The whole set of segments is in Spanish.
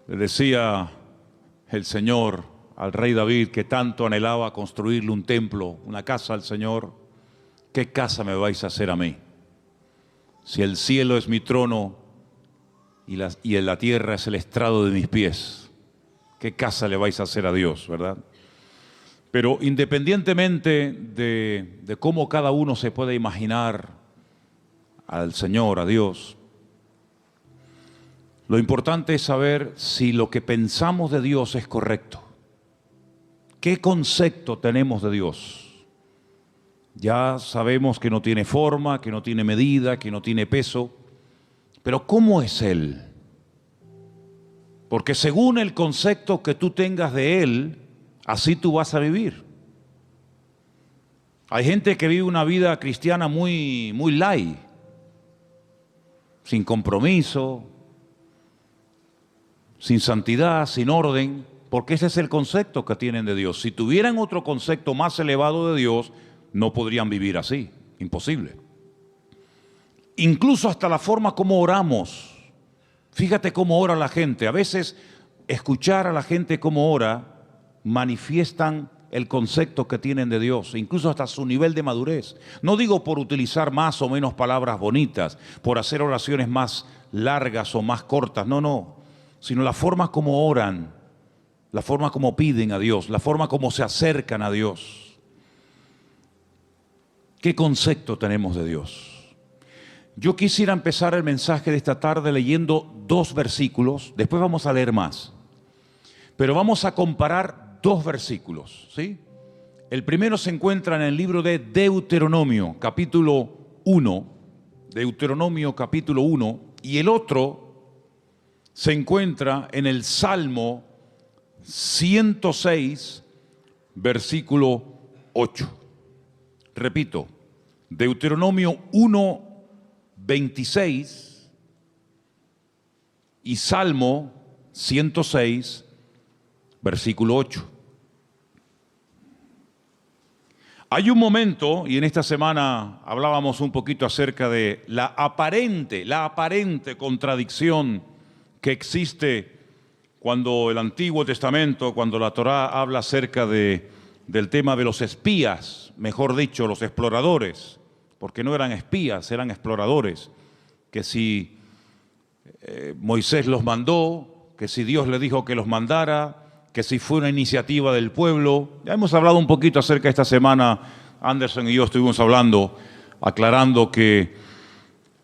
Le decía el Señor al rey David, que tanto anhelaba construirle un templo, una casa al Señor: ¿qué casa me vais a hacer a mí? Si el cielo es mi trono y en la tierra es el estrado de mis pies, ¿qué casa le vais a hacer a Dios, verdad? Pero independientemente de cómo cada uno se puede imaginar al Señor, a Dios, lo importante es saber si lo que pensamos de Dios es correcto. ¿Qué concepto tenemos de Dios? Ya sabemos que no tiene forma, que no tiene medida, que no tiene peso, pero ¿cómo es Él? Porque según el concepto que tú tengas de Él, así tú vas a vivir. Hay gente que vive una vida cristiana muy light, sin compromiso, sin santidad, sin orden, porque ese es el concepto que tienen de Dios. Si tuvieran otro concepto más elevado de Dios, no podrían vivir así, imposible. Incluso hasta la forma como oramos. Fíjate cómo ora la gente. A veces escuchar a la gente cómo ora manifiestan el concepto que tienen de Dios, incluso hasta su nivel de madurez. No digo por utilizar más o menos palabras bonitas, por hacer oraciones más largas o más cortas, no, sino la forma como oran, la forma como piden a Dios, la forma como se acercan a Dios. ¿Qué concepto tenemos de Dios? Yo quisiera empezar el mensaje de esta tarde leyendo 2 versículos, después vamos a leer más, pero vamos a comparar 2 versículos, ¿sí? El primero se encuentra en el libro de Deuteronomio, capítulo 1, Deuteronomio capítulo 1, y el otro se encuentra en el Salmo 106, versículo 8. Repito, Deuteronomio 1, 26 y Salmo 106, versículo 8. Hay un momento, y en esta semana hablábamos un poquito acerca de la aparente contradicción que existe cuando el Antiguo Testamento, cuando la Torá habla acerca del tema de los espías, mejor dicho, los exploradores, porque no eran espías, eran exploradores, que si Moisés los mandó, que si Dios le dijo que los mandara, que si fue una iniciativa del pueblo. Ya hemos hablado un poquito acerca de esta semana, Anderson y yo estuvimos hablando, aclarando que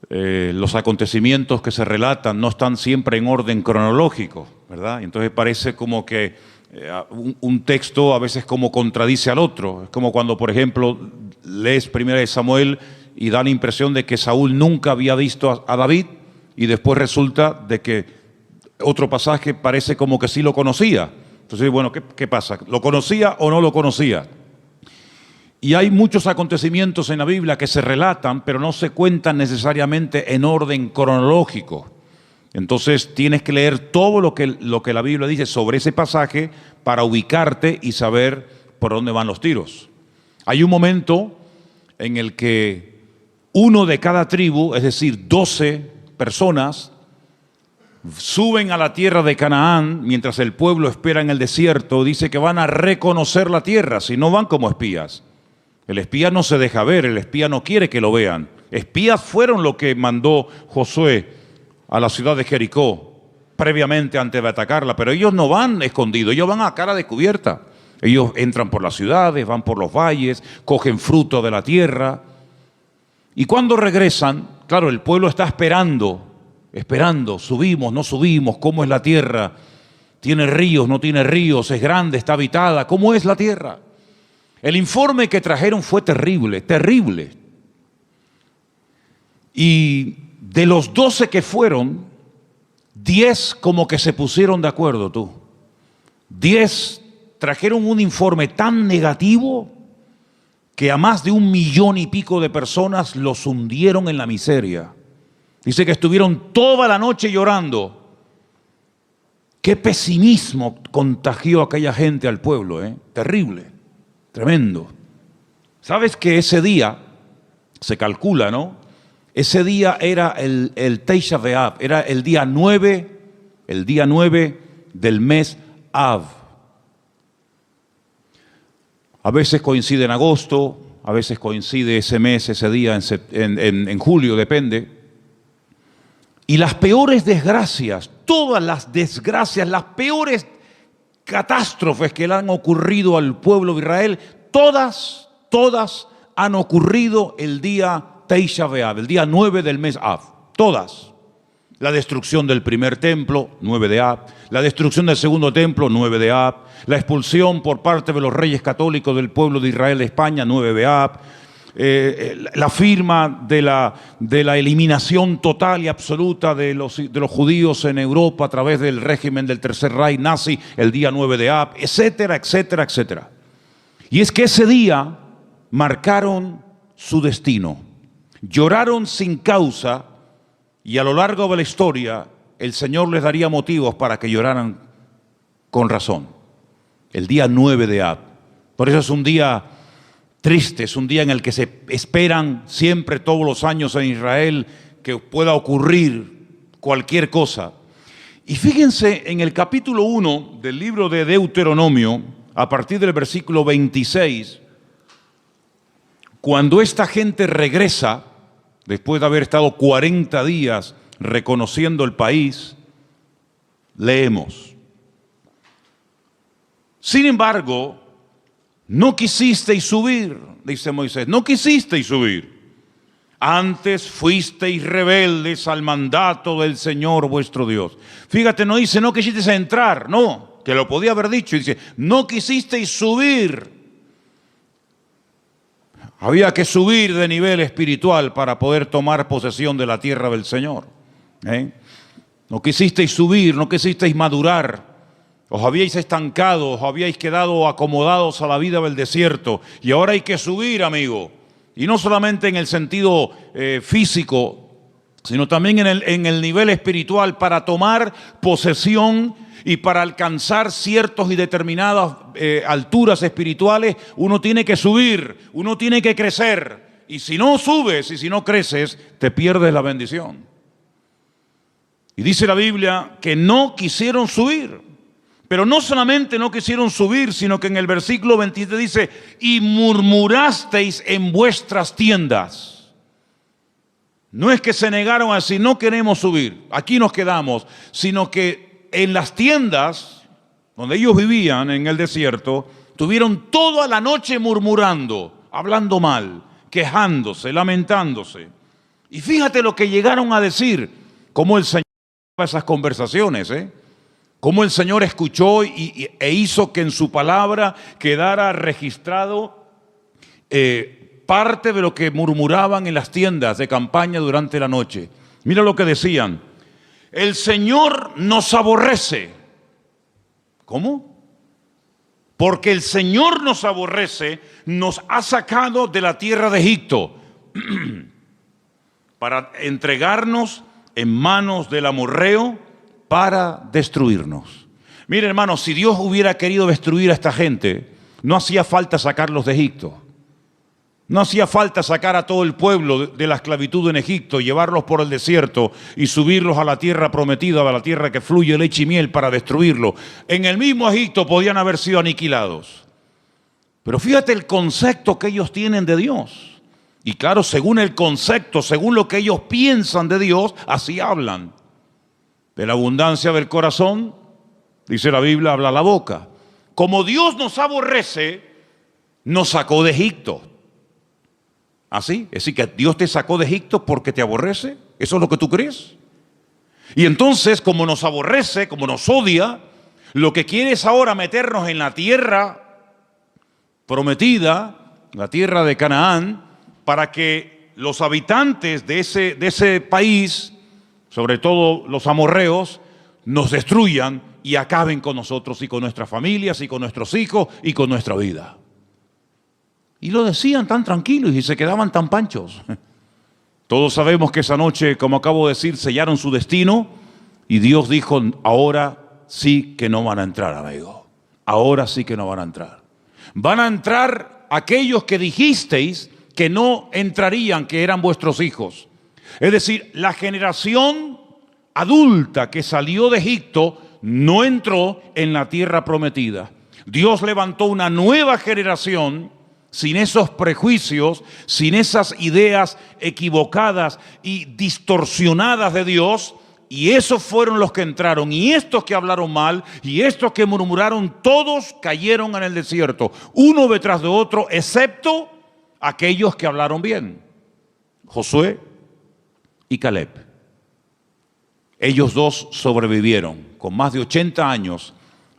los acontecimientos que se relatan no están siempre en orden cronológico, ¿verdad? Entonces parece como que un texto a veces como contradice al otro. Es como cuando, por ejemplo, lees 1 Samuel y da la impresión de que Saúl nunca había visto a David, y después resulta de que otro pasaje parece como que sí lo conocía. Entonces, bueno, ¿qué pasa? ¿Lo conocía o no lo conocía? Y hay muchos acontecimientos en la Biblia que se relatan, pero no se cuentan necesariamente en orden cronológico. Entonces tienes que leer todo lo que la Biblia dice sobre ese pasaje para ubicarte y saber por dónde van los tiros. Hay un momento en el que uno de cada tribu, es decir, 12 personas, suben a la tierra de Canaán mientras el pueblo espera en el desierto. Dice que van a reconocer la tierra, si no van como espías. El espía no se deja ver, el espía no quiere que lo vean. Espías fueron lo que mandó Josué a la ciudad de Jericó previamente antes de atacarla, pero ellos no van escondidos, ellos van a cara descubierta. Ellos entran por las ciudades, van por los valles, cogen fruto de la tierra, y cuando regresan, claro, el pueblo está esperando, subimos, no subimos, ¿cómo es la tierra? ¿Tiene ríos, no tiene ríos? ¿Es grande, está habitada? ¿Cómo es la tierra? El informe que trajeron fue terrible, terrible. Y de los 12 que fueron, 10 como que se pusieron de acuerdo, tú. 10 trajeron un informe tan negativo que a más de 1,000,000 y pico de personas los hundieron en la miseria. Dice que estuvieron toda la noche llorando. Qué pesimismo contagió a aquella gente al pueblo, terrible, tremendo. ¿Sabes que ese día, se calcula, ¿no? Ese día era el Tisha B'Av, era el día 9 del mes Av. A veces coincide en agosto, a veces coincide ese mes, ese día en julio, depende. Y las peores desgracias, todas las desgracias, las peores catástrofes que le han ocurrido al pueblo de Israel, todas han ocurrido el día Tisha B'Av, el día 9 del mes Av. Todas. La destrucción del primer templo, 9 de Av. La destrucción del segundo templo, 9 de Av. La expulsión por parte de los reyes católicos del pueblo de Israel de España, 9 de Av. La firma de la eliminación total y absoluta de los judíos en Europa a través del régimen del Tercer Reich nazi, el día 9 de Av, etcétera, etcétera, etcétera. Y es que ese día marcaron su destino. Lloraron sin causa y a lo largo de la historia el Señor les daría motivos para que lloraran con razón. El día 9 de Av. Por eso es un día triste, es un día en el que se esperan siempre todos los años en Israel que pueda ocurrir cualquier cosa. Y fíjense en el capítulo 1 del libro de Deuteronomio, a partir del versículo 26, cuando esta gente regresa, después de haber estado 40 días reconociendo el país, leemos: sin embargo, no quisisteis subir, dice Moisés, no quisisteis subir. Antes fuisteis rebeldes al mandato del Señor vuestro Dios. Fíjate, no dice no quisisteis entrar, no, que lo podía haber dicho. Dice, no quisisteis subir. Había que subir de nivel espiritual para poder tomar posesión de la tierra del Señor. No quisisteis subir, no quisisteis madurar. Os habíais estancado, os habíais quedado acomodados a la vida del desierto. Y ahora hay que subir, amigo. Y no solamente en el sentido físico, sino también en el nivel espiritual para tomar posesión y para alcanzar ciertas y determinadas alturas espirituales. Uno tiene que subir, uno tiene que crecer. Y si no subes y si no creces, te pierdes la bendición. Y dice la Biblia que no quisieron subir. Pero no solamente no quisieron subir, sino que en el versículo 23 dice, y murmurasteis en vuestras tiendas. No es que se negaron a decir, no queremos subir, aquí nos quedamos, sino que en las tiendas donde ellos vivían en el desierto, tuvieron toda la noche murmurando, hablando mal, quejándose, lamentándose. Y fíjate lo que llegaron a decir, cómo el Señor esas conversaciones, cómo el Señor escuchó e hizo que en su palabra quedara registrado parte de lo que murmuraban en las tiendas de campaña durante la noche. Mira lo que decían: el Señor nos aborrece. ¿Cómo? Porque el Señor nos aborrece, nos ha sacado de la tierra de Egipto para entregarnos en manos del amorreo para destruirnos. Mire, hermanos, si Dios hubiera querido destruir a esta gente, no hacía falta sacarlos de Egipto. No hacía falta sacar a todo el pueblo de la esclavitud en Egipto, llevarlos por el desierto y subirlos a la tierra prometida, a la tierra que fluye leche y miel, para destruirlo. En el mismo Egipto podían haber sido aniquilados. Pero fíjate el concepto que ellos tienen de Dios. Y claro, según el concepto, según lo que ellos piensan de Dios, así hablan. De la abundancia del corazón, dice la Biblia, habla la boca. Como Dios nos aborrece, nos sacó de Egipto. ¿Así? Es decir, que Dios te sacó de Egipto porque te aborrece. ¿Eso es lo que tú crees? Y entonces, como nos aborrece, como nos odia, lo que quiere es ahora meternos en la tierra prometida, la tierra de Canaán, para que los habitantes de ese país, sobre todo los amorreos, nos destruyan y acaben con nosotros y con nuestras familias y con nuestros hijos y con nuestra vida. Y lo decían tan tranquilos y se quedaban tan panchos. Todos sabemos que esa noche, como acabo de decir, sellaron su destino y Dios dijo, ahora sí que no van a entrar, amigo. Ahora sí que no van a entrar. Van a entrar aquellos que dijisteis que no entrarían, que eran vuestros hijos. Es decir, la generación adulta que salió de Egipto, no entró en la tierra prometida. Dios levantó una nueva generación sin esos prejuicios, sin esas ideas equivocadas y distorsionadas de Dios, y esos fueron los que entraron, y estos que hablaron mal, y estos que murmuraron, todos cayeron en el desierto, uno detrás de otro, excepto aquellos que hablaron bien, Josué y Caleb. Ellos dos sobrevivieron, con más de 80 años,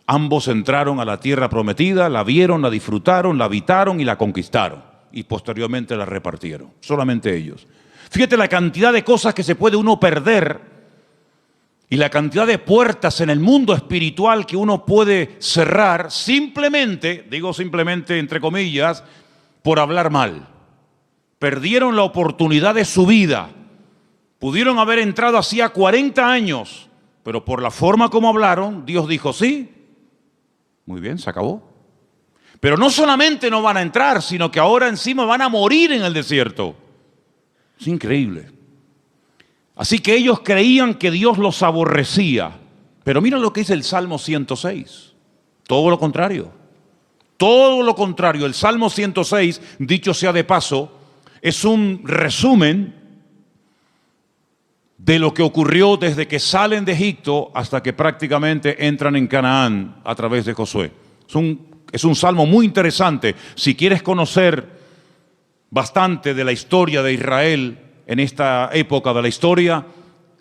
ambos entraron a la tierra prometida, la vieron, la disfrutaron, la habitaron y la conquistaron, y posteriormente la repartieron, solamente ellos. Fíjate la cantidad de cosas que se puede uno perder, y la cantidad de puertas en el mundo espiritual que uno puede cerrar simplemente, digo simplemente entre comillas, por hablar mal. Perdieron la oportunidad de su vida. Pudieron haber entrado hacía 40 años, pero por la forma como hablaron, Dios dijo sí. Muy bien, se acabó. Pero no solamente no van a entrar, sino que ahora encima van a morir en el desierto. Es increíble. Así que ellos creían que Dios los aborrecía. Pero mira lo que dice el Salmo 106. Todo lo contrario. Todo lo contrario. El Salmo 106, dicho sea de paso, es un resumen de lo que ocurrió desde que salen de Egipto hasta que prácticamente entran en Canaán a través de Josué. Es un salmo muy interesante. Si quieres conocer bastante de la historia de Israel en esta época de la historia,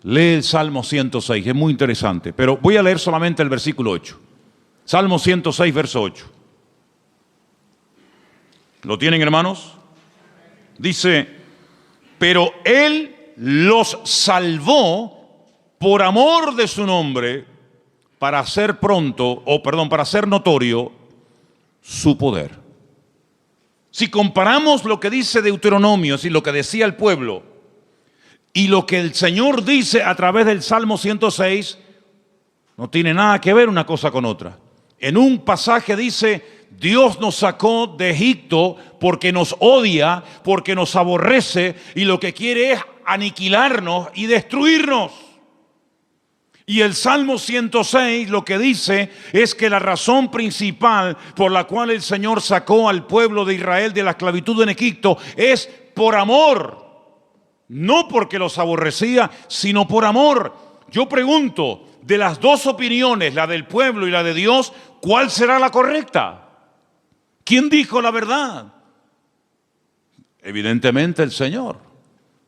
lee el Salmo 106, es muy interesante. Pero voy a leer solamente el versículo 8. Salmo 106, verso 8. ¿Lo tienen, hermanos? Dice, pero Él los salvó por amor de su nombre, para hacer para hacer notorio su poder. Si comparamos lo que dice Deuteronomio, y lo que decía el pueblo, y lo que el Señor dice a través del Salmo 106, no tiene nada que ver una cosa con otra. En un pasaje dice, Dios nos sacó de Egipto porque nos odia, porque nos aborrece, y lo que quiere es aniquilarnos y destruirnos. Y el Salmo 106 lo que dice es que la razón principal por la cual el Señor sacó al pueblo de Israel de la esclavitud en Egipto es por amor. No porque los aborrecía, sino por amor. Yo pregunto, de las dos opiniones, la del pueblo y la de Dios, ¿cuál será la correcta? ¿Quién dijo la verdad? Evidentemente el Señor.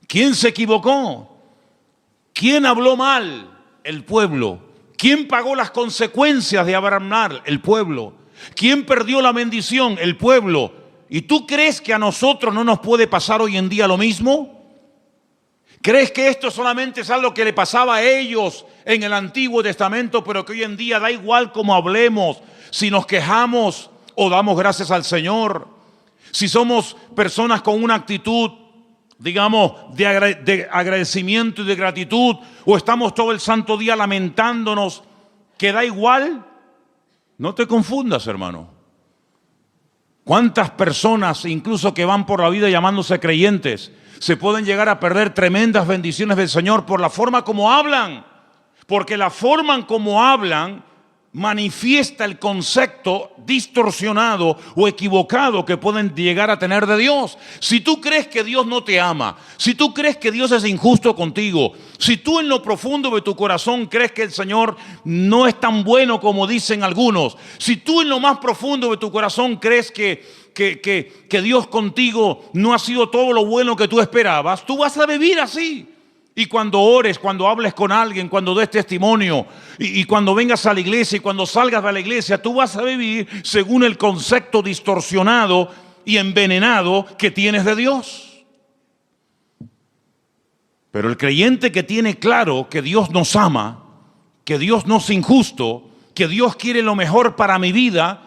¿Quién se equivocó? ¿Quién habló mal? El pueblo. ¿Quién pagó las consecuencias de hablar mal? El pueblo. ¿Quién perdió la bendición? El pueblo. ¿Y tú crees que a nosotros no nos puede pasar hoy en día lo mismo? ¿Crees que esto solamente es algo que le pasaba a ellos en el Antiguo Testamento, pero que hoy en día da igual cómo hablemos, si nos quejamos o damos gracias al Señor? Si somos personas con una actitud, digamos, de agradecimiento y de gratitud, o estamos todo el santo día lamentándonos, que da igual. No te confundas, hermano. ¿Cuántas personas, incluso que van por la vida llamándose creyentes, se pueden llegar a perder tremendas bendiciones del Señor por la forma como hablan? Porque la forma como hablan manifiesta el concepto distorsionado o equivocado que pueden llegar a tener de Dios. Si tú crees que Dios no te ama, si tú crees que Dios es injusto contigo, si tú en lo profundo de tu corazón crees que el Señor no es tan bueno como dicen algunos, si tú en lo más profundo de tu corazón crees que Dios contigo no ha sido todo lo bueno que tú esperabas, tú vas a vivir así. Y cuando ores, cuando hables con alguien, cuando des testimonio, y cuando vengas a la iglesia y cuando salgas de la iglesia, tú vas a vivir según el concepto distorsionado y envenenado que tienes de Dios. Pero el creyente que tiene claro que Dios nos ama, que Dios no es injusto, que Dios quiere lo mejor para mi vida,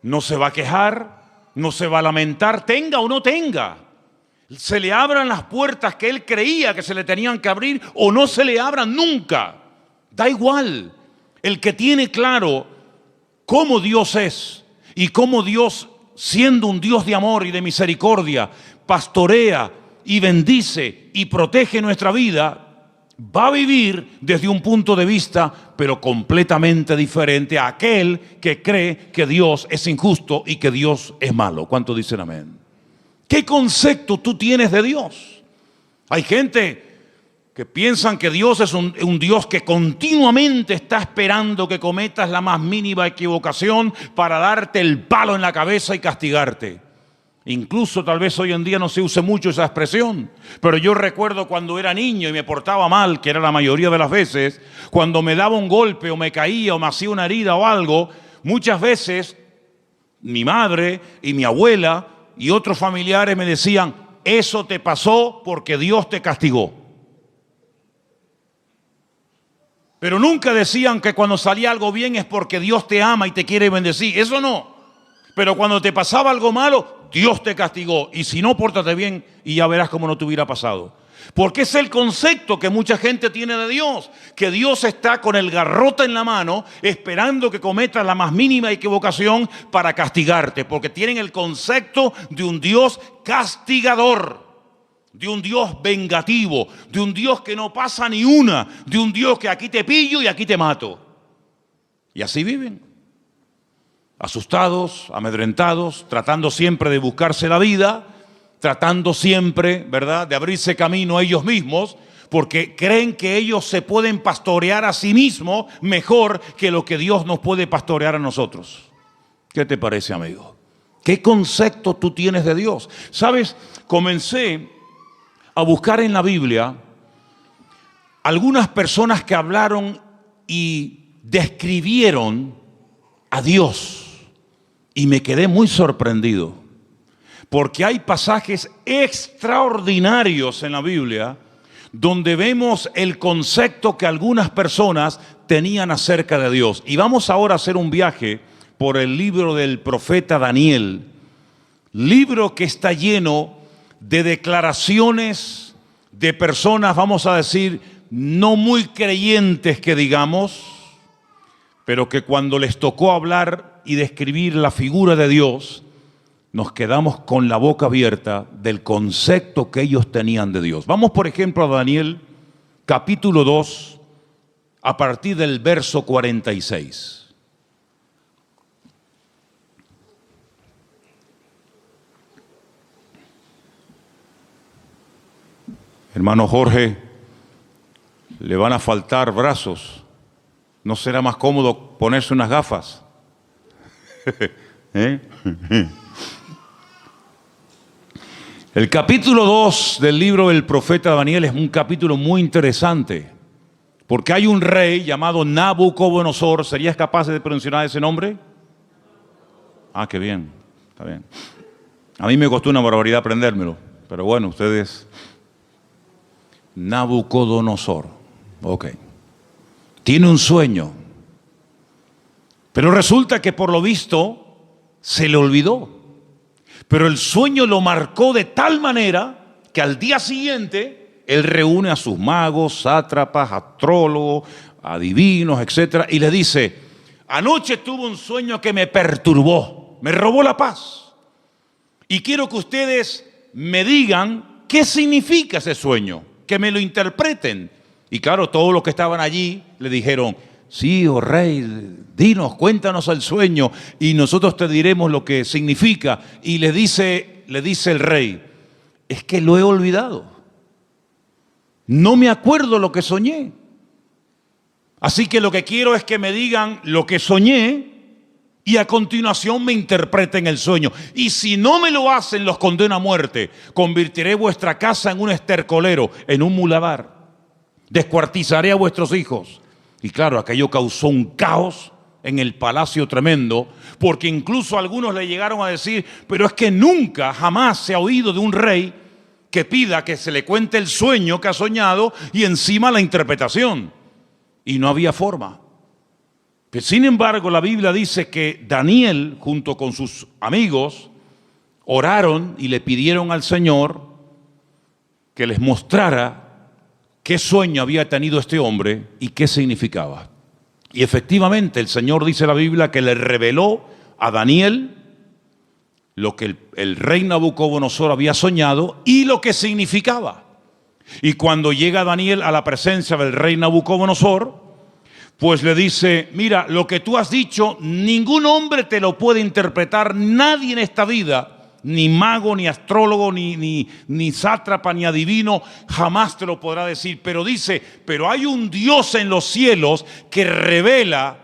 no se va a quejar, no se va a lamentar, tenga o no tenga. Se le abran las puertas que él creía que se le tenían que abrir o no se le abran nunca. Da igual. El que tiene claro cómo Dios es y cómo Dios, siendo un Dios de amor y de misericordia, pastorea y bendice y protege nuestra vida, va a vivir desde un punto de vista, pero completamente diferente a aquel que cree que Dios es injusto y que Dios es malo. ¿Cuántos dicen amén? ¿Qué concepto tú tienes de Dios? Hay gente que piensan que Dios es un Dios que continuamente está esperando que cometas la más mínima equivocación para darte el palo en la cabeza y castigarte. Incluso tal vez hoy en día no se use mucho esa expresión, pero yo recuerdo cuando era niño y me portaba mal, que era la mayoría de las veces, cuando me daba un golpe o me caía o me hacía una herida o algo, muchas veces mi madre y mi abuela y otros familiares me decían, eso te pasó porque Dios te castigó. Pero nunca decían que cuando salía algo bien es porque Dios te ama y te quiere bendecir. Eso no. Pero cuando te pasaba algo malo, Dios te castigó. Y si no, pórtate bien y ya verás cómo no te hubiera pasado. Porque es el concepto que mucha gente tiene de Dios. Que Dios está con el garrote en la mano esperando que cometas la más mínima equivocación para castigarte. Porque tienen el concepto de un Dios castigador. De un Dios vengativo, de un Dios que no pasa ni una, de un Dios que aquí te pillo y aquí te mato. Y así viven, asustados, amedrentados, tratando siempre de buscarse la vida, tratando siempre, ¿verdad?, de abrirse camino a ellos mismos, porque creen que ellos se pueden pastorear a sí mismos mejor que lo que Dios nos puede pastorear a nosotros. ¿Qué te parece, amigo? ¿Qué concepto tú tienes de Dios? ¿Sabes? Comencé a buscar en la Biblia algunas personas que hablaron y describieron a Dios. Y me quedé muy sorprendido, porque hay pasajes extraordinarios en la Biblia donde vemos el concepto que algunas personas tenían acerca de Dios. Y vamos ahora a hacer un viaje por el libro del profeta Daniel, libro que está lleno de declaraciones de personas, vamos a decir, no muy creyentes que digamos, pero que cuando les tocó hablar y describir la figura de Dios, nos quedamos con la boca abierta del concepto que ellos tenían de Dios. Vamos, por ejemplo, a Daniel, capítulo 2, a partir del verso 46. Hermano Jorge, le van a faltar brazos. ¿No será más cómodo ponerse unas gafas? ¿Eh? El capítulo 2 del libro del profeta Daniel es un capítulo muy interesante, porque hay un rey llamado Nabucodonosor. ¿Serías capaz de pronunciar ese nombre? Ah, qué bien, está bien. A mí me costó una barbaridad aprendérmelo, pero bueno, ustedes... Nabucodonosor, ok. Tiene un sueño, pero resulta que por lo visto se le olvidó. Pero el sueño lo marcó de tal manera que al día siguiente él reúne a sus magos, sátrapas, astrólogos, adivinos, etcétera, y le dice: anoche tuve un sueño que me perturbó, me robó la paz. Y quiero que ustedes me digan qué significa ese sueño, que me lo interpreten. Y claro, todos los que estaban allí le dijeron: sí, oh rey, dinos, cuéntanos el sueño y nosotros te diremos lo que significa. Y le dice el rey: es que lo he olvidado, no me acuerdo lo que soñé. Así que lo que quiero es que me digan lo que soñé y a continuación me interpreten el sueño. Y si no me lo hacen, los condeno a muerte. Convertiré vuestra casa en un estercolero, en un muladar. Descuartizaré a vuestros hijos. Y claro, aquello causó un caos en el palacio tremendo, porque incluso algunos le llegaron a decir: pero es que nunca, jamás se ha oído de un rey que pida que se le cuente el sueño que ha soñado y encima la interpretación. Y no había forma. Sin embargo, la Biblia dice que Daniel, junto con sus amigos, oraron y le pidieron al Señor que les mostrara qué sueño había tenido este hombre y qué significaba. Y efectivamente, el Señor, dice la Biblia, que le reveló a Daniel lo que el rey Nabucodonosor había soñado y lo que significaba. Y cuando llega Daniel a la presencia del rey Nabucodonosor, pues le dice, mira, lo que tú has dicho, ningún hombre te lo puede interpretar, nadie en esta vida, ni mago, ni astrólogo, ni sátrapa, ni adivino, jamás te lo podrá decir. Pero dice, pero hay un Dios en los cielos que revela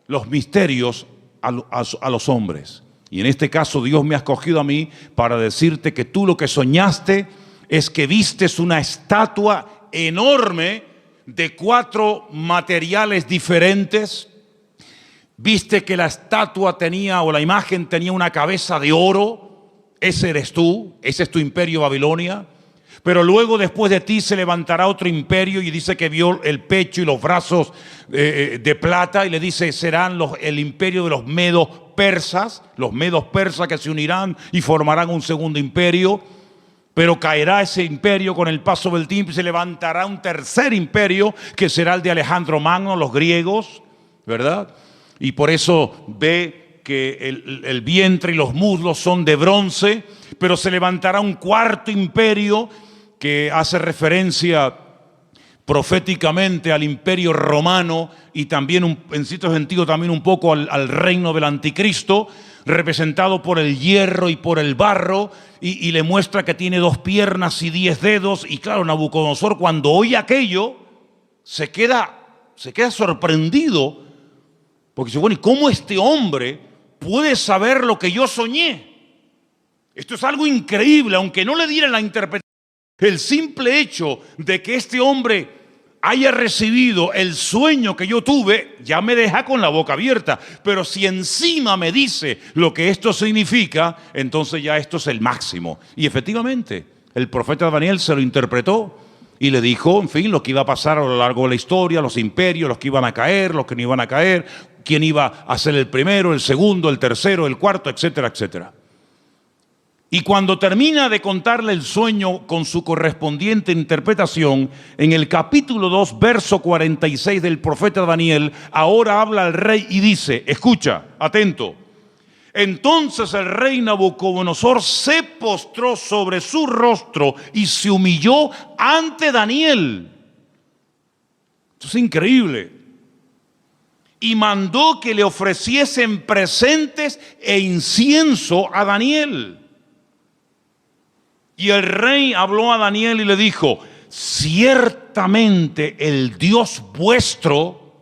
los misterios a los hombres. Y en este caso Dios me ha escogido a mí para decirte que tú lo que soñaste es que vistes una estatua enorme de 4 materiales diferentes. Viste que la estatua tenía, o la imagen tenía una cabeza de oro. Ese eres tú, ese es tu imperio Babilonia. Pero luego después de ti se levantará otro imperio, y dice que vio el pecho y los brazos de plata, y le dice, serán el imperio de los medos persas que se unirán y formarán un segundo imperio. Pero caerá ese imperio con el paso del tiempo y se levantará un tercer imperio que será el de Alejandro Magno, los griegos, ¿verdad? Y por eso ve que el vientre y los muslos son de bronce, pero se levantará un cuarto imperio que hace referencia proféticamente al imperio romano y también en cierto sentido también un poco al reino del anticristo, representado por el hierro y por el barro, y le muestra que tiene 2 piernas y 10 dedos. Y claro, Nabucodonosor, cuando oye aquello, se queda sorprendido, porque dice, bueno, ¿y cómo este hombre puede saber lo que yo soñé? Esto es algo increíble, aunque no le diera la interpretación. El simple hecho de que este hombre haya recibido el sueño que yo tuve, ya me deja con la boca abierta. Pero si encima me dice lo que esto significa, entonces ya esto es el máximo. Y efectivamente, el profeta Daniel se lo interpretó y le dijo, en fin, lo que iba a pasar a lo largo de la historia, los imperios, los que iban a caer, los que no iban a caer, quién iba a ser el primero, el segundo, el tercero, el cuarto, etcétera, etcétera. Y cuando termina de contarle el sueño con su correspondiente interpretación, en el capítulo 2, verso 46 del profeta Daniel, ahora habla al rey y dice, escucha, atento. Entonces el rey Nabucodonosor se postró sobre su rostro y se humilló ante Daniel. Esto es increíble. Y mandó que le ofreciesen presentes e incienso a Daniel. Y el rey habló a Daniel y le dijo, ciertamente el Dios vuestro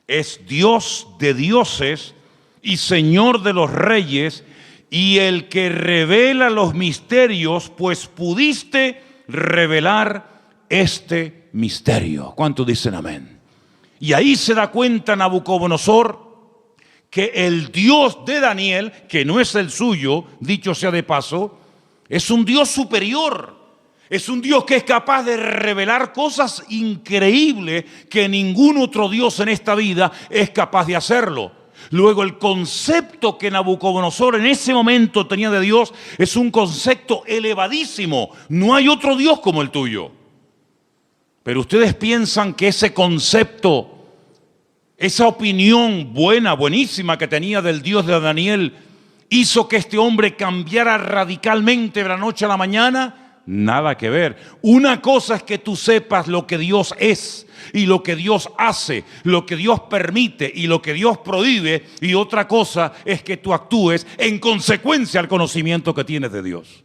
es Dios de dioses y Señor de los reyes, y el que revela los misterios, pues pudiste revelar este misterio. ¿Cuántos dicen amén? Y ahí se da cuenta Nabucodonosor que el Dios de Daniel, que no es el suyo, dicho sea de paso, es un Dios superior, es un Dios que es capaz de revelar cosas increíbles que ningún otro Dios en esta vida es capaz de hacerlo. Luego, el concepto que Nabucodonosor en ese momento tenía de Dios es un concepto elevadísimo. No hay otro Dios como el tuyo. Pero ustedes piensan que ese concepto, esa opinión buenísima que tenía del Dios de Daniel, hizo que este hombre cambiara radicalmente de la noche a la mañana. Nada que ver. Una cosa es que tú sepas lo que Dios es y lo que Dios hace, lo que Dios permite y lo que Dios prohíbe, y otra cosa es que tú actúes en consecuencia al conocimiento que tienes de Dios.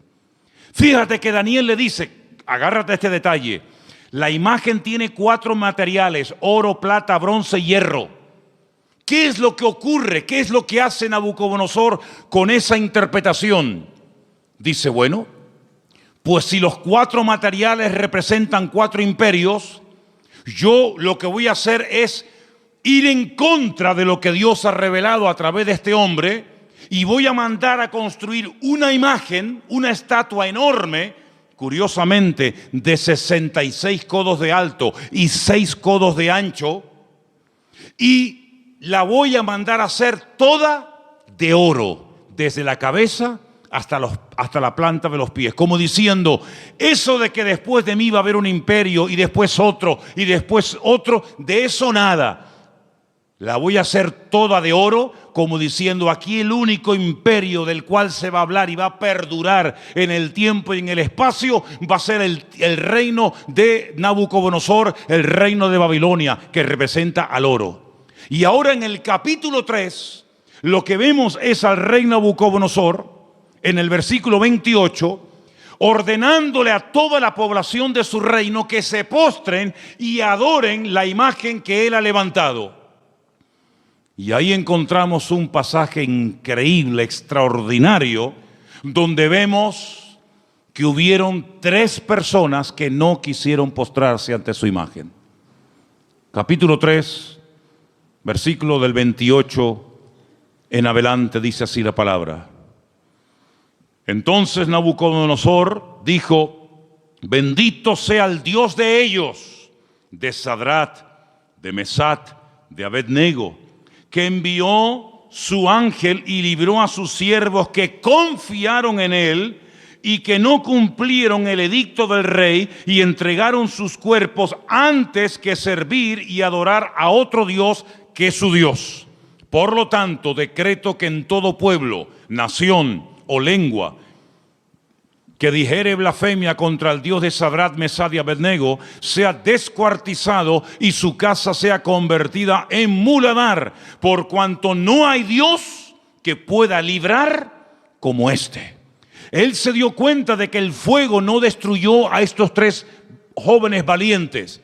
Fíjate que Daniel le dice, agárrate a este detalle, la imagen tiene 4 materiales, oro, plata, bronce y hierro. ¿Qué es lo que ocurre? ¿Qué es lo que hace Nabucodonosor con esa interpretación? Dice, bueno, pues si los 4 materiales representan 4 imperios, yo lo que voy a hacer es ir en contra de lo que Dios ha revelado a través de este hombre, y voy a mandar a construir una imagen, una estatua enorme, curiosamente de 66 codos de alto y 6 codos de ancho, y la voy a mandar a hacer toda de oro, desde la cabeza hasta la planta de los pies. Como diciendo, eso de que después de mí va a haber un imperio y después otro y después otro, de eso nada. La voy a hacer toda de oro, como diciendo, aquí el único imperio del cual se va a hablar y va a perdurar en el tiempo y en el espacio va a ser el reino de Nabucodonosor, el reino de Babilonia, que representa al oro. Y ahora en el capítulo 3, lo que vemos es al rey Nabucodonosor, en el versículo 28, ordenándole a toda la población de su reino que se postren y adoren la imagen que él ha levantado. Y ahí encontramos un pasaje increíble, extraordinario, donde vemos que hubieron 3 personas que no quisieron postrarse ante su imagen. Capítulo 3, versículo del 28 en adelante, dice así la palabra. Entonces Nabucodonosor dijo: bendito sea el Dios de ellos, de Sadrat, de Mesat, de Abednego, que envió su ángel y libró a sus siervos que confiaron en él y que no cumplieron el edicto del rey y entregaron sus cuerpos antes que servir y adorar a otro Dios que es su Dios. Por lo tanto, decreto que en todo pueblo, nación o lengua que dijere blasfemia contra el Dios de Sadrat, Mesad y Abednego sea descuartizado y su casa sea convertida en muladar, por cuanto no hay Dios que pueda librar como este. Él se dio cuenta de que el fuego no destruyó a estos 3 jóvenes valientes,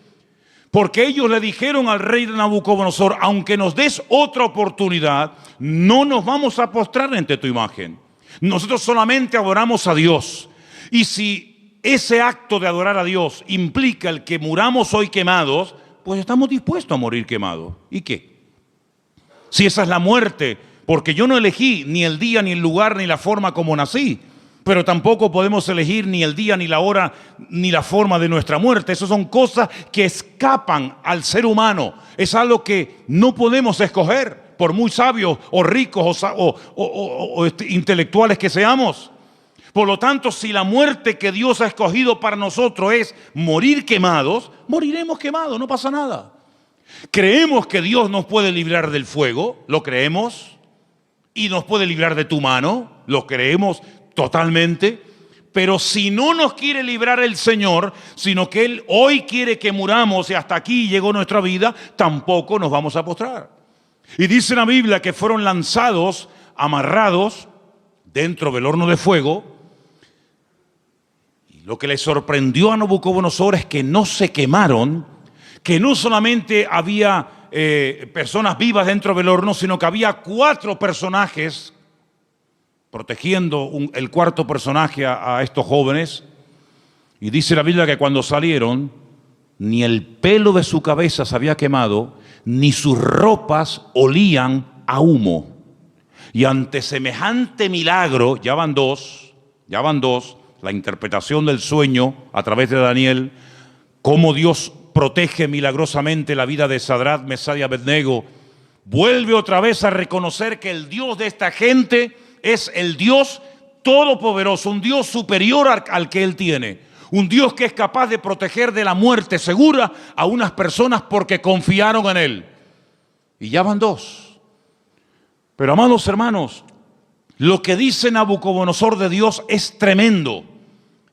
porque ellos le dijeron al rey de Nabucodonosor: aunque nos des otra oportunidad, no nos vamos a postrar ante tu imagen. Nosotros solamente adoramos a Dios. Y si ese acto de adorar a Dios implica el que muramos hoy quemados, pues estamos dispuestos a morir quemados. ¿Y qué? Si esa es la muerte, porque yo no elegí ni el día, ni el lugar, ni la forma como nací, pero tampoco podemos elegir ni el día, ni la hora, ni la forma de nuestra muerte. Esas son cosas que escapan al ser humano. Es algo que no podemos escoger, por muy sabios o ricos o intelectuales que seamos. Por lo tanto, si la muerte que Dios ha escogido para nosotros es morir quemados, moriremos quemados, no pasa nada. Creemos que Dios nos puede librar del fuego, lo creemos, y nos puede librar de tu mano, lo creemos totalmente. Pero si no nos quiere librar el Señor, sino que Él hoy quiere que muramos y hasta aquí llegó nuestra vida, tampoco nos vamos a postrar. Y dice la Biblia que fueron lanzados, amarrados dentro del horno de fuego. Lo que le sorprendió a Nabucodonosor es que no se quemaron, que no solamente había personas vivas dentro del horno, sino que había 4 personajes protegiendo el cuarto personaje a estos jóvenes. Y dice la Biblia que cuando salieron, ni el pelo de su cabeza se había quemado, ni sus ropas olían a humo. Y ante semejante milagro, ya van dos, la interpretación del sueño a través de Daniel, cómo Dios protege milagrosamente la vida de Sadrat, Mesad y Abednego, vuelve otra vez a reconocer que el Dios de esta gente es el Dios todopoderoso, un Dios superior al que Él tiene, un Dios que es capaz de proteger de la muerte segura a unas personas porque confiaron en Él. Y ya van 2. Pero amados hermanos, lo que dice Nabucodonosor de Dios es tremendo.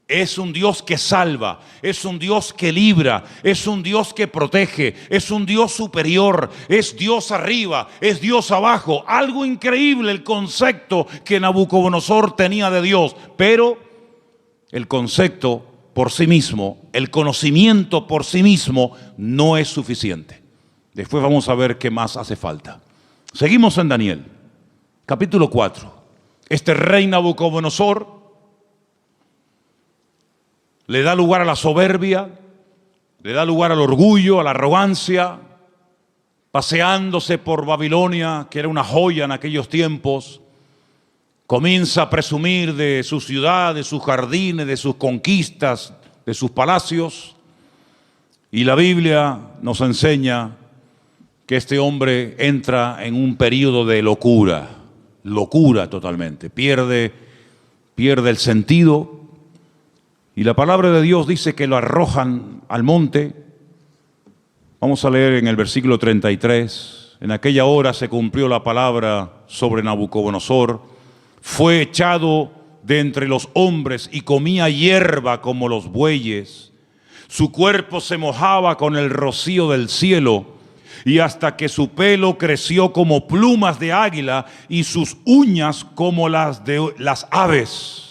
Es un Dios que salva, es un Dios que libra, es un Dios que protege, es un Dios superior, es Dios arriba, es Dios abajo. Algo increíble el concepto que Nabucodonosor tenía de Dios, pero el concepto por sí mismo, el conocimiento por sí mismo no es suficiente. Después vamos a ver qué más hace falta. Seguimos en Daniel, capítulo 4. Este rey Nabucodonosor le da lugar a la soberbia, le da lugar al orgullo, a la arrogancia, paseándose por Babilonia, que era una joya en aquellos tiempos. Comienza a presumir de su ciudad, de sus jardines, de sus conquistas, de sus palacios. Y la Biblia nos enseña que este hombre entra en un periodo de locura totalmente. Pierde el sentido. Y la palabra de Dios dice que lo arrojan al monte. Vamos a leer en el versículo 33. En aquella hora se cumplió la palabra sobre Nabucodonosor. Fue echado de entre los hombres y comía hierba como los bueyes. Su cuerpo se mojaba con el rocío del cielo, y hasta que su pelo creció como plumas de águila y sus uñas como las de las aves.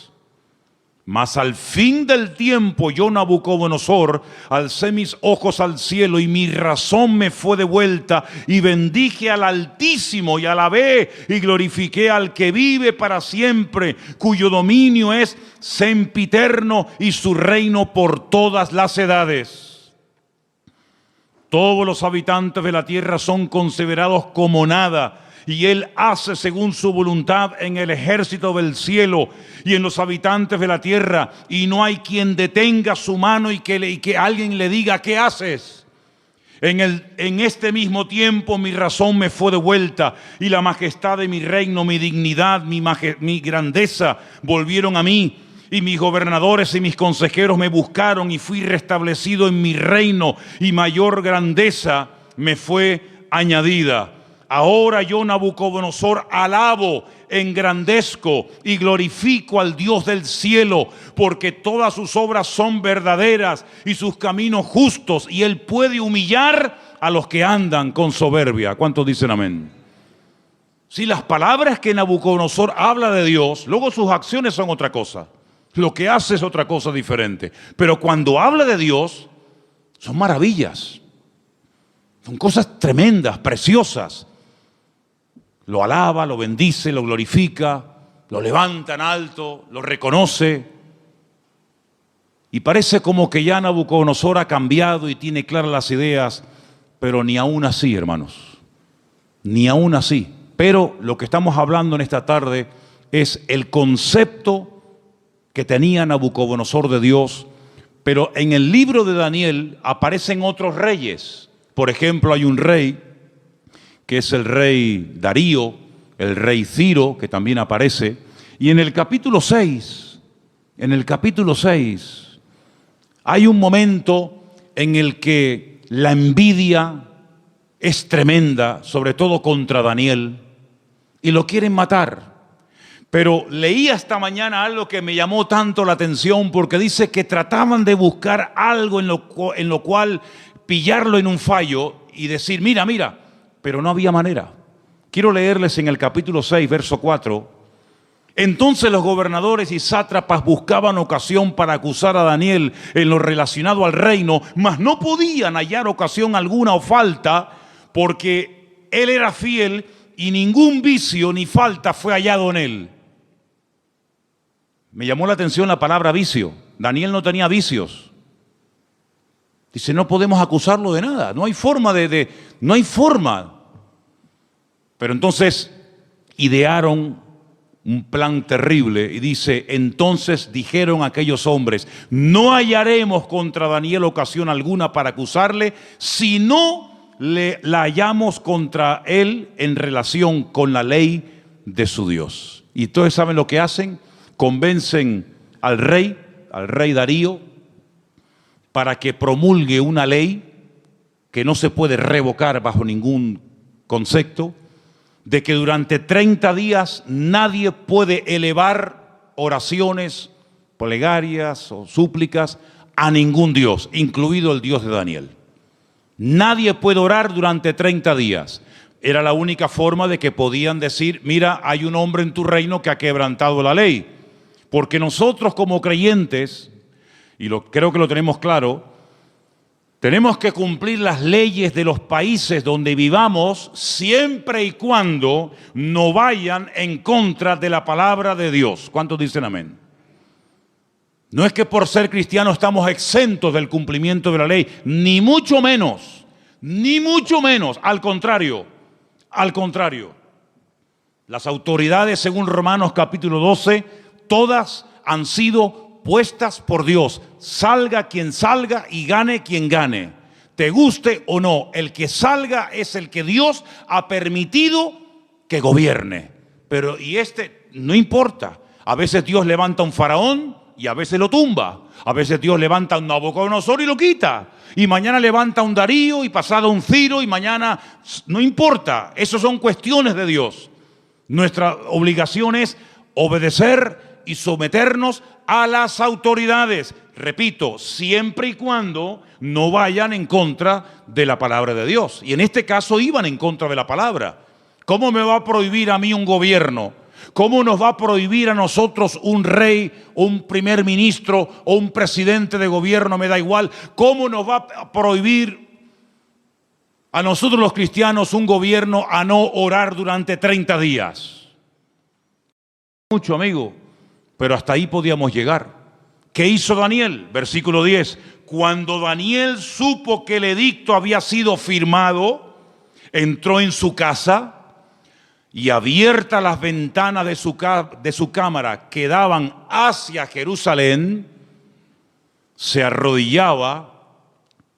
Mas al fin del tiempo yo, Nabucodonosor, alcé mis ojos al cielo y mi razón me fue devuelta, y bendije al Altísimo y alabé y glorifiqué al que vive para siempre, cuyo dominio es sempiterno y su reino por todas las edades. Todos los habitantes de la tierra son considerados como nada, y Él hace según su voluntad en el ejército del cielo y en los habitantes de la tierra, y no hay quien detenga su mano y que alguien le diga: ¿qué haces? En este mismo tiempo mi razón me fue devuelta, y la majestad de mi reino, mi dignidad, mi grandeza volvieron a mí. Y mis gobernadores y mis consejeros me buscaron, y fui restablecido en mi reino, y mayor grandeza me fue añadida. Ahora yo, Nabucodonosor, alabo, engrandezco y glorifico al Dios del cielo, porque todas sus obras son verdaderas y sus caminos justos, y Él puede humillar a los que andan con soberbia. ¿Cuántos dicen amén? Si las palabras que Nabucodonosor habla de Dios, luego sus acciones son otra cosa. Lo que hace es otra cosa diferente. Pero cuando habla de Dios, son maravillas. Son cosas tremendas, preciosas. Lo alaba, lo bendice, lo glorifica, lo levanta en alto, lo reconoce. Y parece como que ya Nabucodonosor ha cambiado y tiene claras las ideas, pero ni aún así, hermanos, ni aún así. Pero lo que estamos hablando en esta tarde es el concepto que tenía Nabucodonosor de Dios. Pero en el libro de Daniel aparecen otros reyes. Por ejemplo, hay un rey que es el rey Darío, el rey Ciro, que también aparece. Y en el capítulo 6, hay un momento en el que la envidia es tremenda, sobre todo contra Daniel, y lo quieren matar. Pero leí esta mañana algo que me llamó tanto la atención, porque dice que trataban de buscar algo en lo cual pillarlo en un fallo y decir: mira, pero no había manera. Quiero leerles en el capítulo 6, verso 4. Entonces los gobernadores y sátrapas buscaban ocasión para acusar a Daniel en lo relacionado al reino, mas no podían hallar ocasión alguna o falta, porque él era fiel y ningún vicio ni falta fue hallado en él. Me llamó la atención la palabra vicio. Daniel no tenía vicios. Dice: no podemos acusarlo de nada, no hay forma no hay forma. Pero entonces idearon un plan terrible y dice: entonces dijeron aquellos hombres: no hallaremos contra Daniel ocasión alguna para acusarle, si no la hallamos contra él en relación con la ley de su Dios. Y entonces, ¿saben lo que hacen? Convencen al rey Darío, para que promulgue una ley que no se puede revocar bajo ningún concepto, de que durante 30 días nadie puede elevar oraciones, plegarias o súplicas a ningún Dios, incluido el Dios de Daniel. Nadie puede orar durante 30 días. Era la única forma de que podían decir: mira, hay un hombre en tu reino que ha quebrantado la ley. Porque nosotros como creyentes, y creo que lo tenemos claro, tenemos que cumplir las leyes de los países donde vivamos, siempre y cuando no vayan en contra de la palabra de Dios. ¿Cuántos dicen amén? No es que por ser cristianos estamos exentos del cumplimiento de la ley, ni mucho menos, al contrario. Las autoridades, según Romanos capítulo 12, todas han sido puestas por Dios. Salga quien salga y gane quien gane. Te guste o no, el que salga es el que Dios ha permitido que gobierne. Pero no importa. A veces Dios levanta un faraón, y a veces lo tumba. A veces Dios levanta a un Nabucodonosor y lo quita. Y mañana levanta a un Darío y pasado un Ciro y mañana, no importa. Esas son cuestiones de Dios. Nuestra obligación es obedecer y someternos a las autoridades. Repito, siempre y cuando no vayan en contra de la palabra de Dios. Y en este caso iban en contra de la palabra. ¿Cómo me va a prohibir a mí un gobierno? ¿Cómo nos va a prohibir a nosotros un rey, un primer ministro o un presidente de gobierno? Me da igual. ¿Cómo nos va a prohibir a nosotros los cristianos un gobierno a no orar durante 30 días? Mucho, amigo, pero hasta ahí podíamos llegar. ¿Qué hizo Daniel? Versículo 10. Cuando Daniel supo que el edicto había sido firmado, entró en su casa y abiertas las ventanas de su cámara que daban hacia Jerusalén, se arrodillaba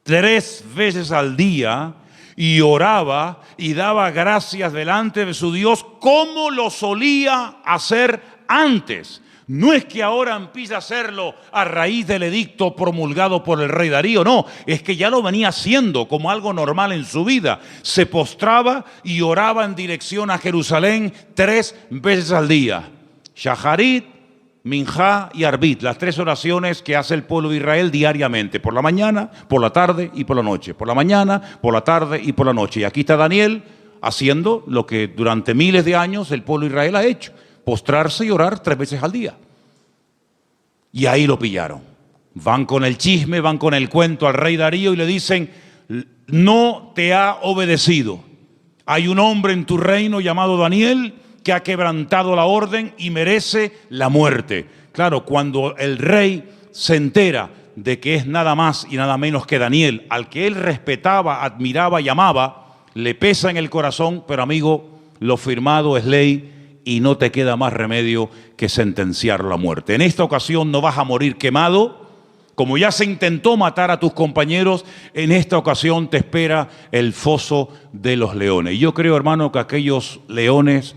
3 veces al día y oraba y daba gracias delante de su Dios como lo solía hacer antes. No es que ahora empiece a hacerlo a raíz del edicto promulgado por el rey Darío, no, es que ya lo venía haciendo como algo normal en su vida. Se postraba y oraba en dirección a Jerusalén 3 veces al día. Shaharit, Minjá y Arbit, las 3 oraciones que hace el pueblo de Israel diariamente, por la mañana, por la tarde y por la noche. Por la mañana, por la tarde y por la noche. Y aquí está Daniel haciendo lo que durante miles de años el pueblo de Israel ha hecho. Postrarse y orar 3 veces al día. Y ahí lo pillaron. Van con el chisme, van con el cuento al rey Darío y le dicen: no te ha obedecido. Hay un hombre en tu reino llamado Daniel que ha quebrantado la orden y merece la muerte. Claro, cuando el rey se entera de que es nada más y nada menos que Daniel, al que él respetaba, admiraba y amaba, le pesa en el corazón, pero amigo, lo firmado es ley. Y no te queda más remedio que sentenciarlo a muerte. En esta ocasión no vas a morir quemado, como ya se intentó matar a tus compañeros. En esta ocasión te espera el foso de los leones. Y yo creo, hermano, que aquellos leones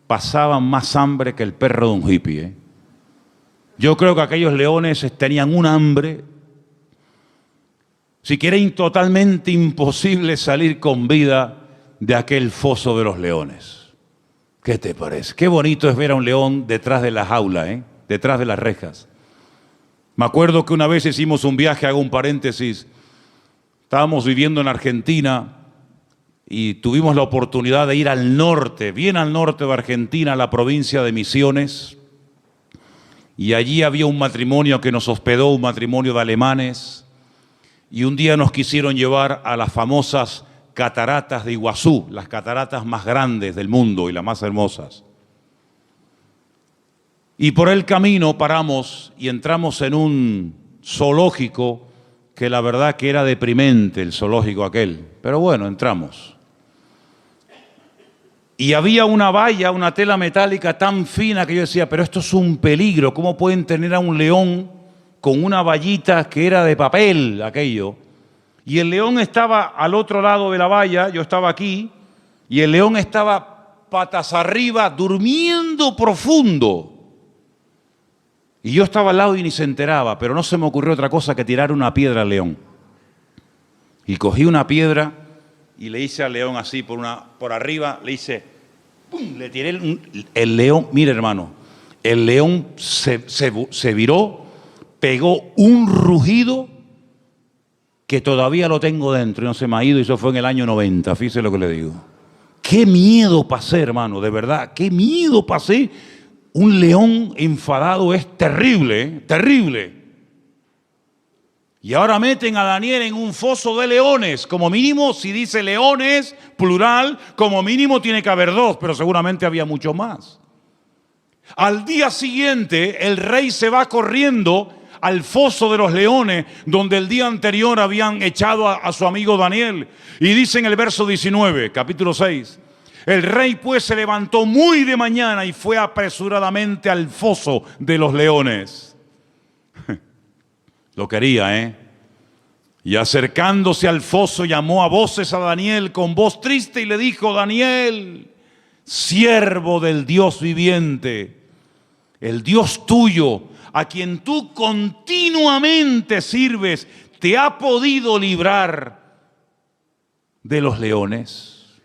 pasaban más hambre que el perro de un hippie. Yo creo que aquellos leones tenían un hambre, si que era totalmente imposible salir con vida de aquel foso de los leones. ¿Qué te parece? Qué bonito es ver a un león detrás de la jaula, detrás de las rejas. Me acuerdo que una vez hicimos un viaje, hago un paréntesis, estábamos viviendo en Argentina y tuvimos la oportunidad de ir al norte, bien al norte de Argentina, a la provincia de Misiones, y allí había un matrimonio que nos hospedó, un matrimonio de alemanes, y un día nos quisieron llevar a las famosas cataratas de Iguazú, las cataratas más grandes del mundo y las más hermosas. Y por el camino paramos y entramos en un zoológico que la verdad que era deprimente, el zoológico aquel. Pero bueno, entramos. Y había una valla, una tela metálica tan fina que yo decía, pero esto es un peligro. ¿Cómo pueden tener a un león con una vallita que era de papel, aquello? Y el león estaba al otro lado de la valla, yo estaba aquí, y el león estaba patas arriba, durmiendo profundo. Y yo estaba al lado y ni se enteraba, pero no se me ocurrió otra cosa que tirar una piedra al león. Y cogí una piedra y le hice al león así por arriba, le hice, ¡pum!, le tiré el león, mire hermano, el león se viró, pegó un rugido que todavía lo tengo dentro y no se me ha ido, y eso fue en el año 90, fíjese lo que le digo. Qué miedo pasé, hermano, de verdad, qué miedo pasé. Un león enfadado es terrible, terrible. Y ahora meten a Daniel en un foso de leones. Como mínimo, si dice leones, plural, como mínimo tiene que haber 2, pero seguramente había mucho más. Al día siguiente, el rey se va corriendo al foso de los leones, donde el día anterior habían echado a su amigo Daniel. Y dice en el verso 19, capítulo 6, el rey pues se levantó muy de mañana y fue apresuradamente al foso de los leones. Lo quería, Y acercándose al foso llamó a voces a Daniel con voz triste y le dijo: Daniel, siervo del Dios viviente, el Dios tuyo, a quien tú continuamente sirves, te ha podido librar de los leones?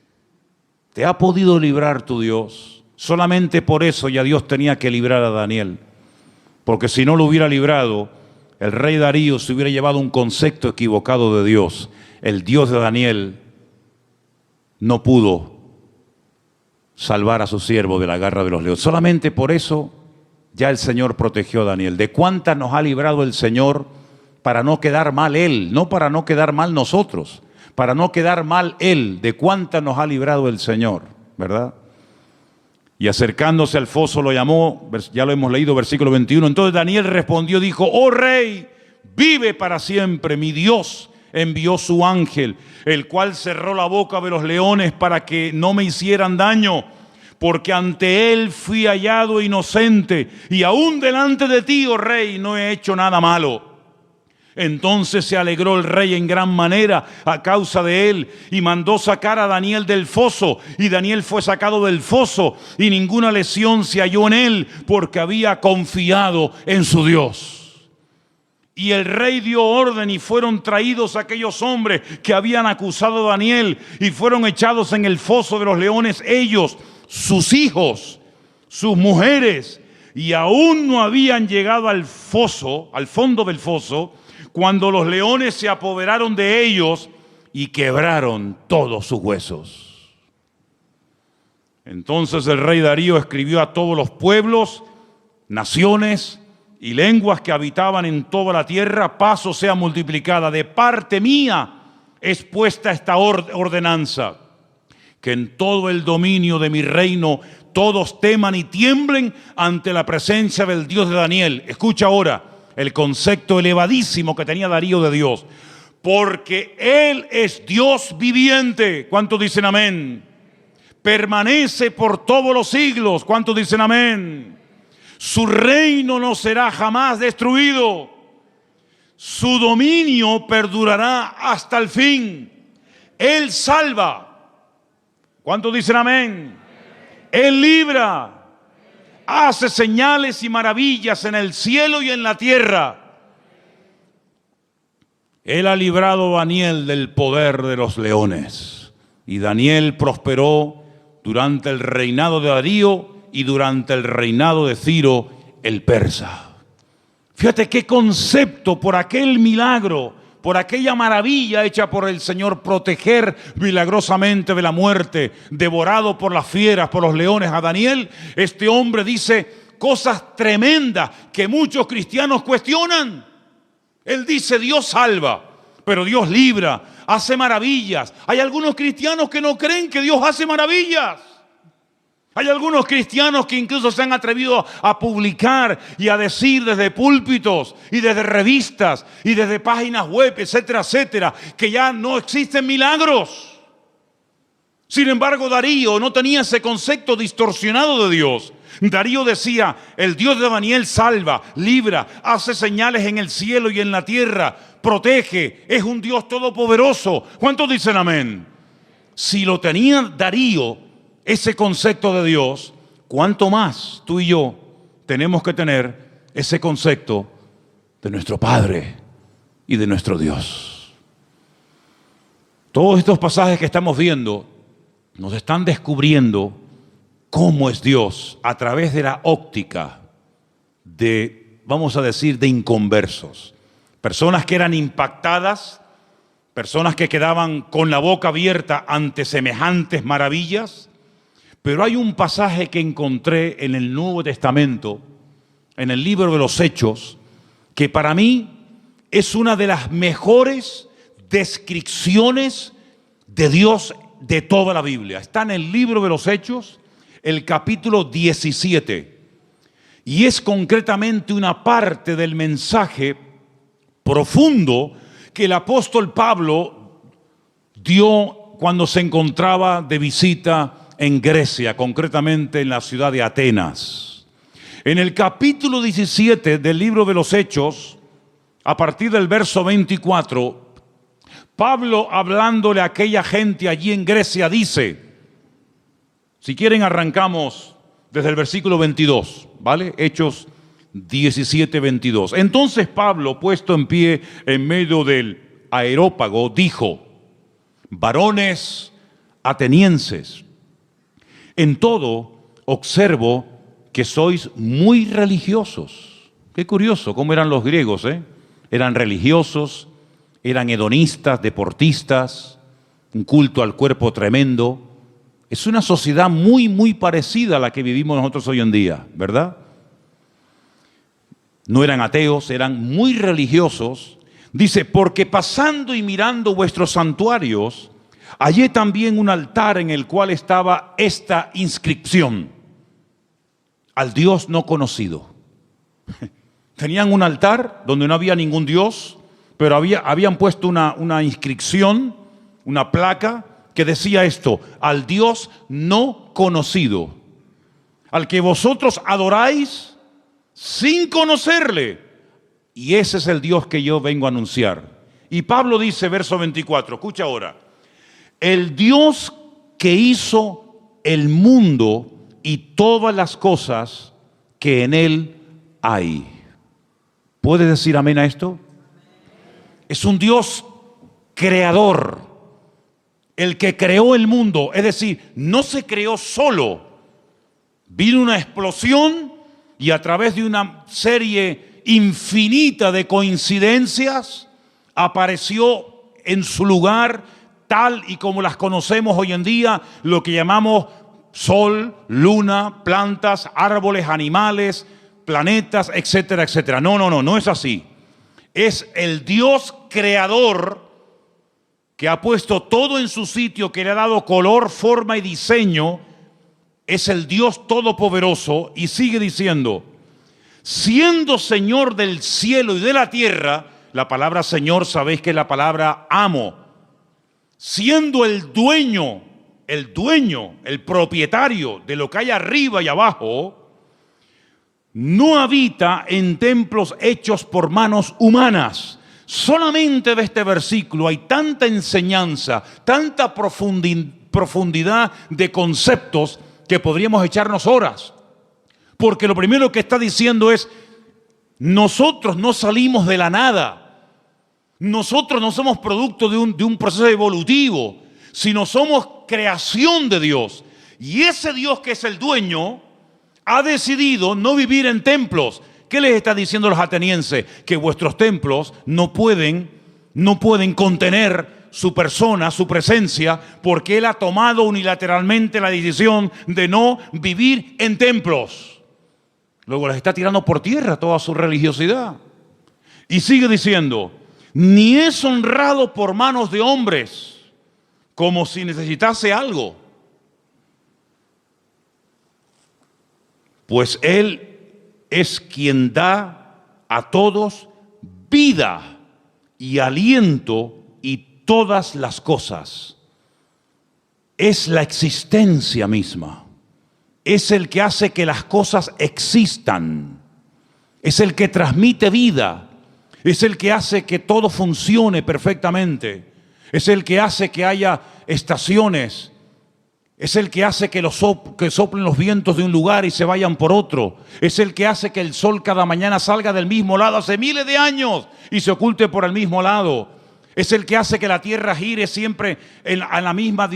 ¿Te ha podido librar tu Dios? Solamente por eso ya Dios tenía que librar a Daniel, porque si no lo hubiera librado, el rey Darío se hubiera llevado un concepto equivocado de Dios. El Dios de Daniel no pudo salvar a su siervo de la garra de los leones. Solamente por eso ya el Señor protegió a Daniel. ¿De cuántas nos ha librado el Señor para no quedar mal Él? No para no quedar mal nosotros, para no quedar mal Él. ¿De cuántas nos ha librado el Señor? ¿Verdad? Y acercándose al foso lo llamó, ya lo hemos leído, versículo 21. Entonces Daniel respondió, dijo: oh rey, vive para siempre. Mi Dios envió su ángel, el cual cerró la boca de los leones para que no me hicieran daño, porque ante él fui hallado inocente, y aún delante de ti, oh rey, no he hecho nada malo. Entonces se alegró el rey en gran manera a causa de él, y mandó sacar a Daniel del foso, y Daniel fue sacado del foso, y ninguna lesión se halló en él, porque había confiado en su Dios. Y el rey dio orden, y fueron traídos aquellos hombres que habían acusado a Daniel, y fueron echados en el foso de los leones, ellos, sus hijos, sus mujeres, y aún no habían llegado al foso, al fondo del foso, cuando los leones se apoderaron de ellos y quebraron todos sus huesos. Entonces el rey Darío escribió a todos los pueblos, naciones y lenguas que habitaban en toda la tierra: paz os sea multiplicada. De parte mía es puesta esta ordenanza, que en todo el dominio de mi reino todos teman y tiemblen ante la presencia del Dios de Daniel. Escucha ahora el concepto elevadísimo que tenía Darío de Dios. Porque Él es Dios viviente. ¿Cuántos dicen amén? Permanece por todos los siglos. ¿Cuántos dicen amén? Su reino no será jamás destruido. Su dominio perdurará hasta el fin. Él salva. ¿Cuántos dicen amén? Él libra. Hace señales y maravillas en el cielo y en la tierra. Él ha librado a Daniel del poder de los leones. Y Daniel prosperó durante el reinado de Darío y durante el reinado de Ciro el persa. Fíjate qué concepto, por aquel milagro, por aquella maravilla hecha por el Señor, proteger milagrosamente de la muerte, devorado por las fieras, por los leones a Daniel. Este hombre dice cosas tremendas que muchos cristianos cuestionan. Él dice: Dios salva, pero Dios libra, hace maravillas. Hay algunos cristianos que no creen que Dios hace maravillas. Hay algunos cristianos que incluso se han atrevido a publicar y a decir desde púlpitos y desde revistas y desde páginas web, etcétera, etcétera, que ya no existen milagros. Sin embargo, Darío no tenía ese concepto distorsionado de Dios. Darío decía: el Dios de Daniel salva, libra, hace señales en el cielo y en la tierra, protege, es un Dios todopoderoso. ¿Cuántos dicen amén? Si lo tenía Darío, ese concepto de Dios, ¿cuánto más tú y yo tenemos que tener ese concepto de nuestro Padre y de nuestro Dios? Todos estos pasajes que estamos viendo nos están descubriendo cómo es Dios a través de la óptica de, vamos a decir, de inconversos. Personas que eran impactadas, personas que quedaban con la boca abierta ante semejantes maravillas. Pero hay un pasaje que encontré en el Nuevo Testamento, en el libro de los Hechos, que para mí es una de las mejores descripciones de Dios de toda la Biblia. Está en el libro de los Hechos, el capítulo 17. Y es concretamente una parte del mensaje profundo que el apóstol Pablo dio cuando se encontraba de visita en Grecia, concretamente en la ciudad de Atenas. En el capítulo 17 del libro de los Hechos, a partir del verso 24, Pablo, hablándole a aquella gente allí en Grecia, dice, si quieren arrancamos desde el versículo 22, ¿vale? Hechos 17:22. Entonces Pablo, puesto en pie en medio del Areópago, dijo: varones atenienses, en todo observo que sois muy religiosos. Qué curioso cómo eran los griegos, ¿eh? Eran religiosos, eran hedonistas, deportistas, un culto al cuerpo tremendo. Es una sociedad muy parecida a la que vivimos nosotros hoy en día, ¿verdad? No eran ateos, eran muy religiosos. Dice: porque pasando y mirando vuestros santuarios, hallé también un altar en el cual estaba esta inscripción: al Dios no conocido. Tenían un altar donde no había ningún Dios, pero habían puesto una inscripción, una placa que decía esto: al Dios no conocido, al que vosotros adoráis sin conocerle. Y ese es el Dios que yo vengo a anunciar. Y Pablo dice, verso 24, escucha ahora: el Dios que hizo el mundo y todas las cosas que en él hay. ¿Puede decir amén a esto? Es un Dios creador, el que creó el mundo. Es decir, no se creó solo. Vino una explosión y a través de una serie infinita de coincidencias apareció en su lugar, tal y como las conocemos hoy en día, lo que llamamos sol, luna, plantas, árboles, animales, planetas, etcétera, etcétera. No es así. Es el Dios creador que ha puesto todo en su sitio, que le ha dado color, forma y diseño. Es el Dios todopoderoso. Y sigue diciendo: siendo Señor del cielo y de la tierra. La palabra Señor, sabéis que es la palabra amo. Siendo el dueño, el propietario de lo que hay arriba y abajo, no habita en templos hechos por manos humanas. Solamente de este versículo hay tanta enseñanza, tanta profundidad de conceptos que podríamos echarnos horas. Porque lo primero que está diciendo es: nosotros no salimos de la nada. Nosotros no somos producto de un proceso evolutivo, sino somos creación de Dios. Y ese Dios que es el dueño ha decidido no vivir en templos. ¿Qué les está diciendo los atenienses? Que vuestros templos no pueden contener su persona, su presencia, porque Él ha tomado unilateralmente la decisión de no vivir en templos. Luego les está tirando por tierra toda su religiosidad. Y sigue diciendo: ni es honrado por manos de hombres, como si necesitase algo, pues Él es quien da a todos vida y aliento y todas las cosas. Es la existencia misma. Es el que hace que las cosas existan. Es el que transmite vida. Es el que hace que todo funcione perfectamente. Es el que hace que haya estaciones. Es el que hace que soplen los vientos de un lugar y se vayan por otro. Es el que hace que el sol cada mañana salga del mismo lado hace miles de años y se oculte por el mismo lado. Es el que hace que la tierra gire siempre en la misma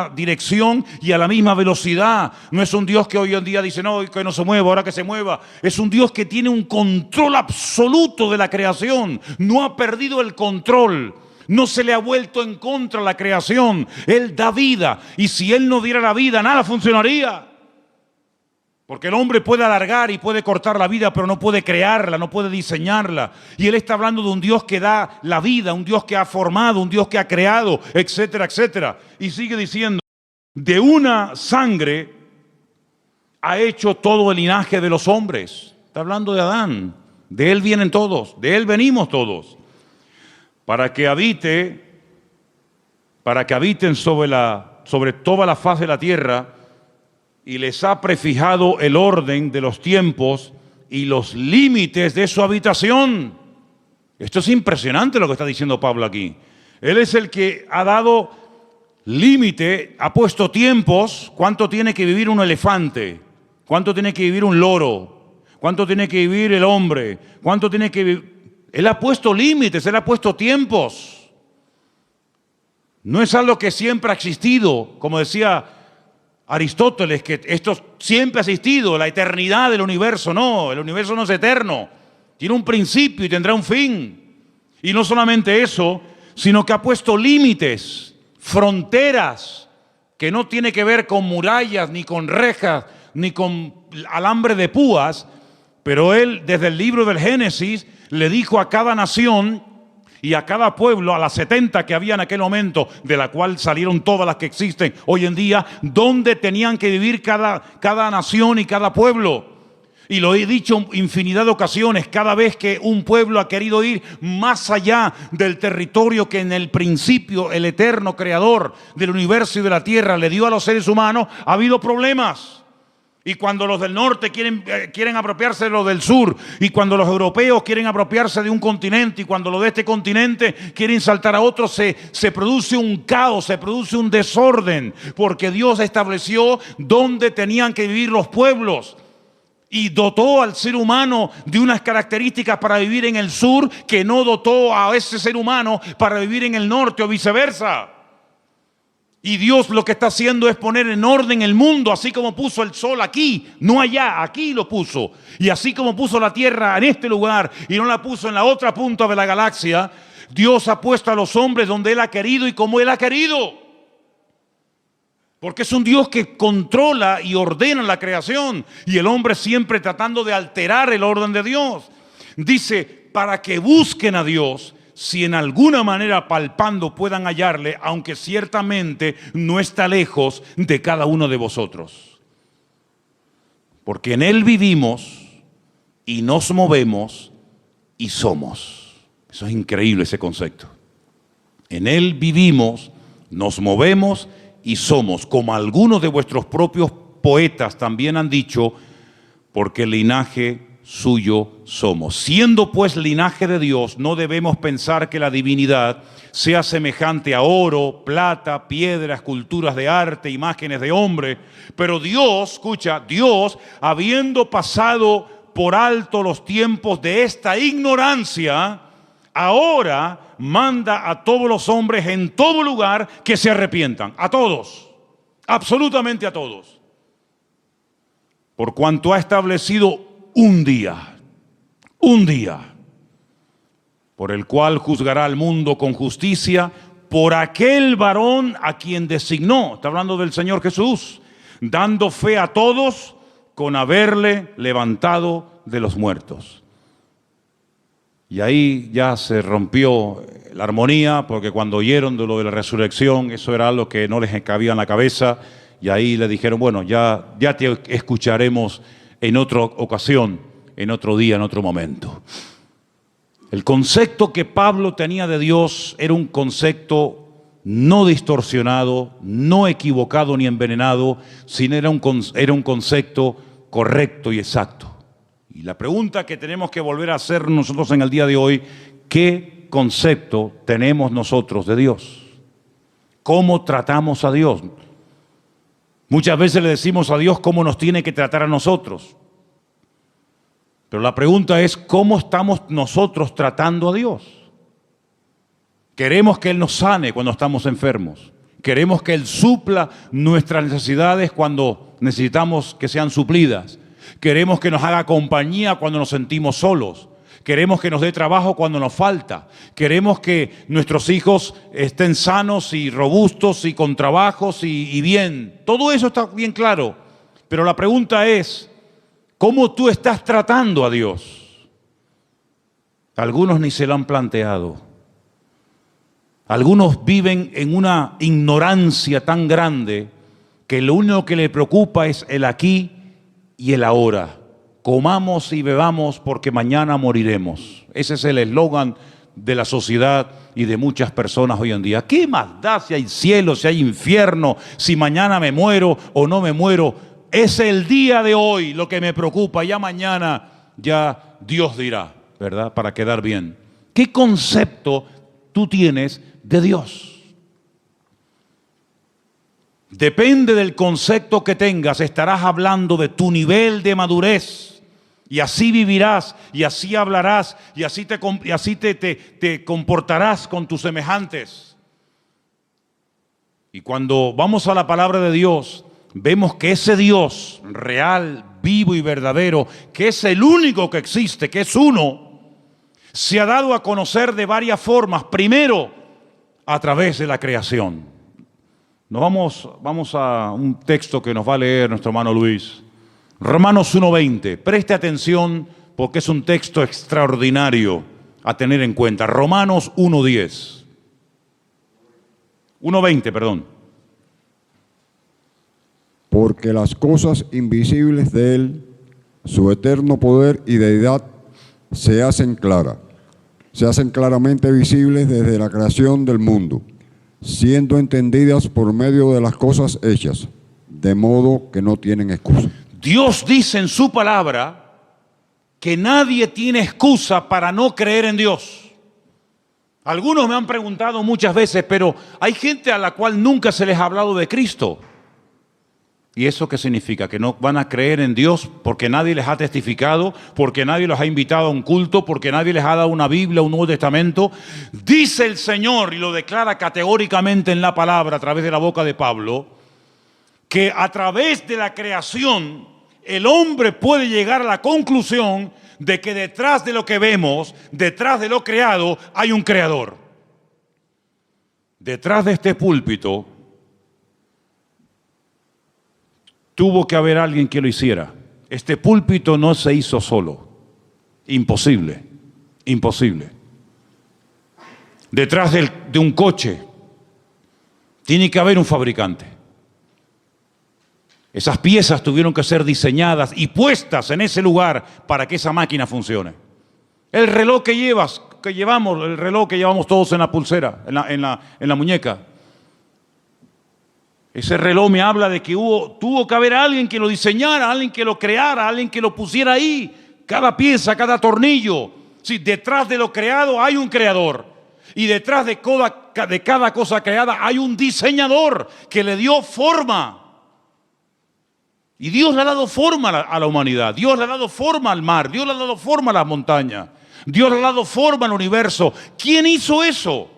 dirección y a la misma velocidad. No es un Dios que hoy en día dice: no, que no se mueva, ahora que se mueva. Es un Dios que tiene un control absoluto de la creación. No ha perdido el control. No se le ha vuelto en contra la creación. Él da vida. Y si Él no diera la vida, nada funcionaría. Porque el hombre puede alargar y puede cortar la vida, pero no puede crearla, no puede diseñarla. Y Él está hablando de un Dios que da la vida, un Dios que ha formado, un Dios que ha creado, etcétera, etcétera. Y sigue diciendo: de una sangre ha hecho todo el linaje de los hombres. Está hablando de Adán. De él vienen todos, de él venimos todos. Para que habiten sobre toda la faz de la tierra, y les ha prefijado el orden de los tiempos y los límites de su habitación. Esto es impresionante lo que está diciendo Pablo aquí. Él es el que ha dado límite, ha puesto tiempos. ¿Cuánto tiene que vivir un elefante? ¿Cuánto tiene que vivir un loro? ¿Cuánto tiene que vivir el hombre? ¿Cuánto tiene que vivir? Él ha puesto límites, Él ha puesto tiempos. No es algo que siempre ha existido, como decía Aristóteles, que esto siempre ha existido, la eternidad del universo. No, el universo no es eterno. Tiene un principio y tendrá un fin. Y no solamente eso, sino que ha puesto límites, fronteras, que no tiene que ver con murallas, ni con rejas, ni con alambre de púas, pero Él, desde el libro del Génesis, le dijo a cada nación y a cada pueblo, a las 70 que había en aquel momento, de la cual salieron todas las que existen hoy en día, dónde tenían que vivir cada nación y cada pueblo. Y lo he dicho infinidad de ocasiones, cada vez que un pueblo ha querido ir más allá del territorio que en el principio el eterno creador del universo y de la tierra le dio a los seres humanos, ha habido problemas. Y cuando los del norte quieren apropiarse de los del sur, y cuando los europeos quieren apropiarse de un continente, y cuando los de este continente quieren saltar a otro, se produce un caos, se produce un desorden, porque Dios estableció dónde tenían que vivir los pueblos. Y dotó al ser humano de unas características para vivir en el sur que no dotó a ese ser humano para vivir en el norte o viceversa. Y Dios lo que está haciendo es poner en orden el mundo, así como puso el sol aquí, no allá, aquí lo puso. Y así como puso la tierra en este lugar y no la puso en la otra punta de la galaxia, Dios ha puesto a los hombres donde Él ha querido y como Él ha querido. Porque es un Dios que controla y ordena la creación, y el hombre siempre tratando de alterar el orden de Dios. Dice, para que busquen a Dios, si en alguna manera palpando puedan hallarle, aunque ciertamente no está lejos de cada uno de vosotros. Porque en Él vivimos y nos movemos y somos. Eso es increíble, ese concepto. En Él vivimos, nos movemos y somos, como algunos de vuestros propios poetas también han dicho, porque linaje suyo somos. Siendo pues linaje de Dios, no debemos pensar que la divinidad sea semejante a oro, plata, piedra, esculturas de arte, imágenes de hombre. Pero Dios, escucha, Dios, habiendo pasado por alto los tiempos de esta ignorancia, ahora manda a todos los hombres en todo lugar que se arrepientan. A todos, absolutamente a todos. Por cuanto ha establecido un día, por el cual juzgará al mundo con justicia por aquel varón a quien designó. Está hablando del Señor Jesús, dando fe a todos con haberle levantado de los muertos. Y ahí ya se rompió la armonía, porque cuando oyeron de lo de la resurrección, eso era algo que no les cabía en la cabeza, y ahí le dijeron, bueno, ya te escucharemos en otra ocasión, en otro día, en otro momento. El concepto que Pablo tenía de Dios era un concepto no distorsionado, no equivocado ni envenenado, sino era un concepto correcto y exacto. Y la pregunta que tenemos que volver a hacer nosotros en el día de hoy, ¿qué concepto tenemos nosotros de Dios? ¿Cómo tratamos a Dios? Muchas veces le decimos a Dios cómo nos tiene que tratar a nosotros. Pero la pregunta es, ¿cómo estamos nosotros tratando a Dios? Queremos que Él nos sane cuando estamos enfermos. Queremos que Él supla nuestras necesidades cuando necesitamos que sean suplidas. Queremos que nos haga compañía cuando nos sentimos solos. Queremos que nos dé trabajo cuando nos falta. Queremos que nuestros hijos estén sanos y robustos y con trabajos y bien. Todo eso está bien claro. Pero la pregunta es, ¿cómo tú estás tratando a Dios? Algunos ni se lo han planteado. Algunos viven en una ignorancia tan grande que lo único que les preocupa es el aquí y el ahora. Comamos y bebamos porque mañana moriremos. Ese es el eslogan de la sociedad y de muchas personas hoy en día. ¿Qué más da si hay cielo, si hay infierno, si mañana me muero o no me muero? Es el día de hoy lo que me preocupa. Ya mañana ya Dios dirá, ¿verdad? Para quedar bien. ¿Qué concepto tú tienes de Dios? Depende del concepto que tengas, estarás hablando de tu nivel de madurez Y así vivirás, y así hablarás, y así te comportarás con tus semejantes. Y cuando vamos a la palabra de Dios, vemos que ese Dios real, vivo y verdadero, que es el único que existe, que es uno, se ha dado a conocer de varias formas. Primero, a través de la creación. Vamos a un texto que nos va a leer nuestro hermano Luis. Romanos 1:20. Preste atención porque es un texto extraordinario a tener en cuenta. Romanos 1:10. 1:20, perdón. Porque las cosas invisibles de Él, su eterno poder y deidad, se hacen claramente visibles desde la creación del mundo, siendo entendidas por medio de las cosas hechas, de modo que no tienen excusa. Dios dice en su palabra que nadie tiene excusa para no creer en Dios. Algunos me han preguntado muchas veces, pero hay gente a la cual nunca se les ha hablado de Cristo. ¿Y eso qué significa? ¿Que no van a creer en Dios porque nadie les ha testificado, porque nadie los ha invitado a un culto, porque nadie les ha dado una Biblia, un Nuevo Testamento? Dice el Señor, y lo declara categóricamente en la palabra a través de la boca de Pablo, que a través de la creación el hombre puede llegar a la conclusión de que detrás de lo que vemos, detrás de lo creado, hay un creador. Detrás de este púlpito tuvo que haber alguien que lo hiciera. Este púlpito no se hizo solo. Imposible, imposible. Detrás de un coche tiene que haber un fabricante. Esas piezas tuvieron que ser diseñadas y puestas en ese lugar para que esa máquina funcione. El reloj que llevamos, el reloj que llevamos todos en la pulsera, en la muñeca. Ese reloj me habla de que tuvo que haber alguien que lo diseñara, alguien que lo creara, alguien que lo pusiera ahí. Cada pieza, cada tornillo. Sí, detrás de lo creado hay un creador. Y detrás de cada cosa creada hay un diseñador que le dio forma. Y Dios le ha dado forma a la humanidad. Dios le ha dado forma al mar. Dios le ha dado forma a las montañas. Dios le ha dado forma al universo. ¿Quién hizo eso?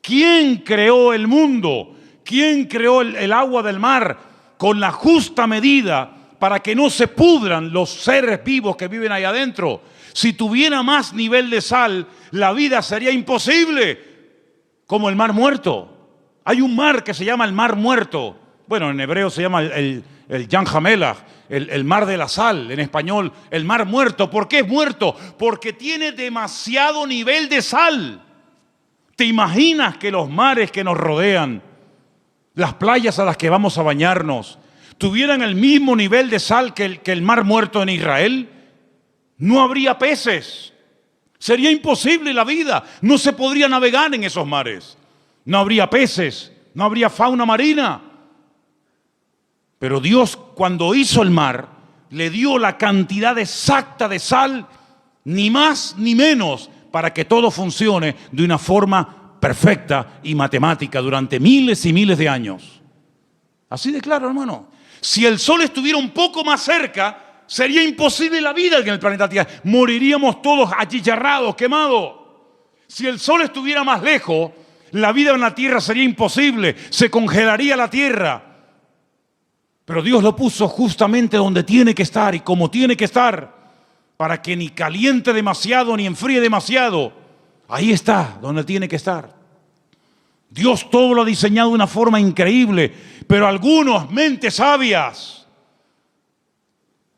¿Quién creó el mundo? ¿Quién creó el agua del mar con la justa medida para que no se pudran los seres vivos que viven ahí adentro? Si tuviera más nivel de sal, la vida sería imposible, como el mar muerto. Hay un mar que se llama el mar muerto. Bueno, en hebreo se llama el Yam HaMelach, el mar de la sal, en español, el mar muerto. ¿Por qué es muerto? Porque tiene demasiado nivel de sal. ¿Te imaginas que los mares que nos rodean, las playas a las que vamos a bañarnos, tuvieran el mismo nivel de sal que el mar muerto en Israel? No habría peces. Sería imposible la vida. No se podría navegar en esos mares. No habría peces, no habría fauna marina. Pero Dios, cuando hizo el mar, le dio la cantidad exacta de sal, ni más ni menos, para que todo funcione de una forma perfecta y matemática durante miles y miles de años. Así de claro, hermano. Si el sol estuviera un poco más cerca, sería imposible la vida en el planeta Tierra. Moriríamos todos achicharrados, quemados. Si el sol estuviera más lejos, la vida en la Tierra sería imposible. Se congelaría la Tierra. Pero Dios lo puso justamente donde tiene que estar y como tiene que estar, para que ni caliente demasiado ni enfríe demasiado. Ahí está, donde tiene que estar. Dios todo lo ha diseñado de una forma increíble, pero algunos, mentes sabias,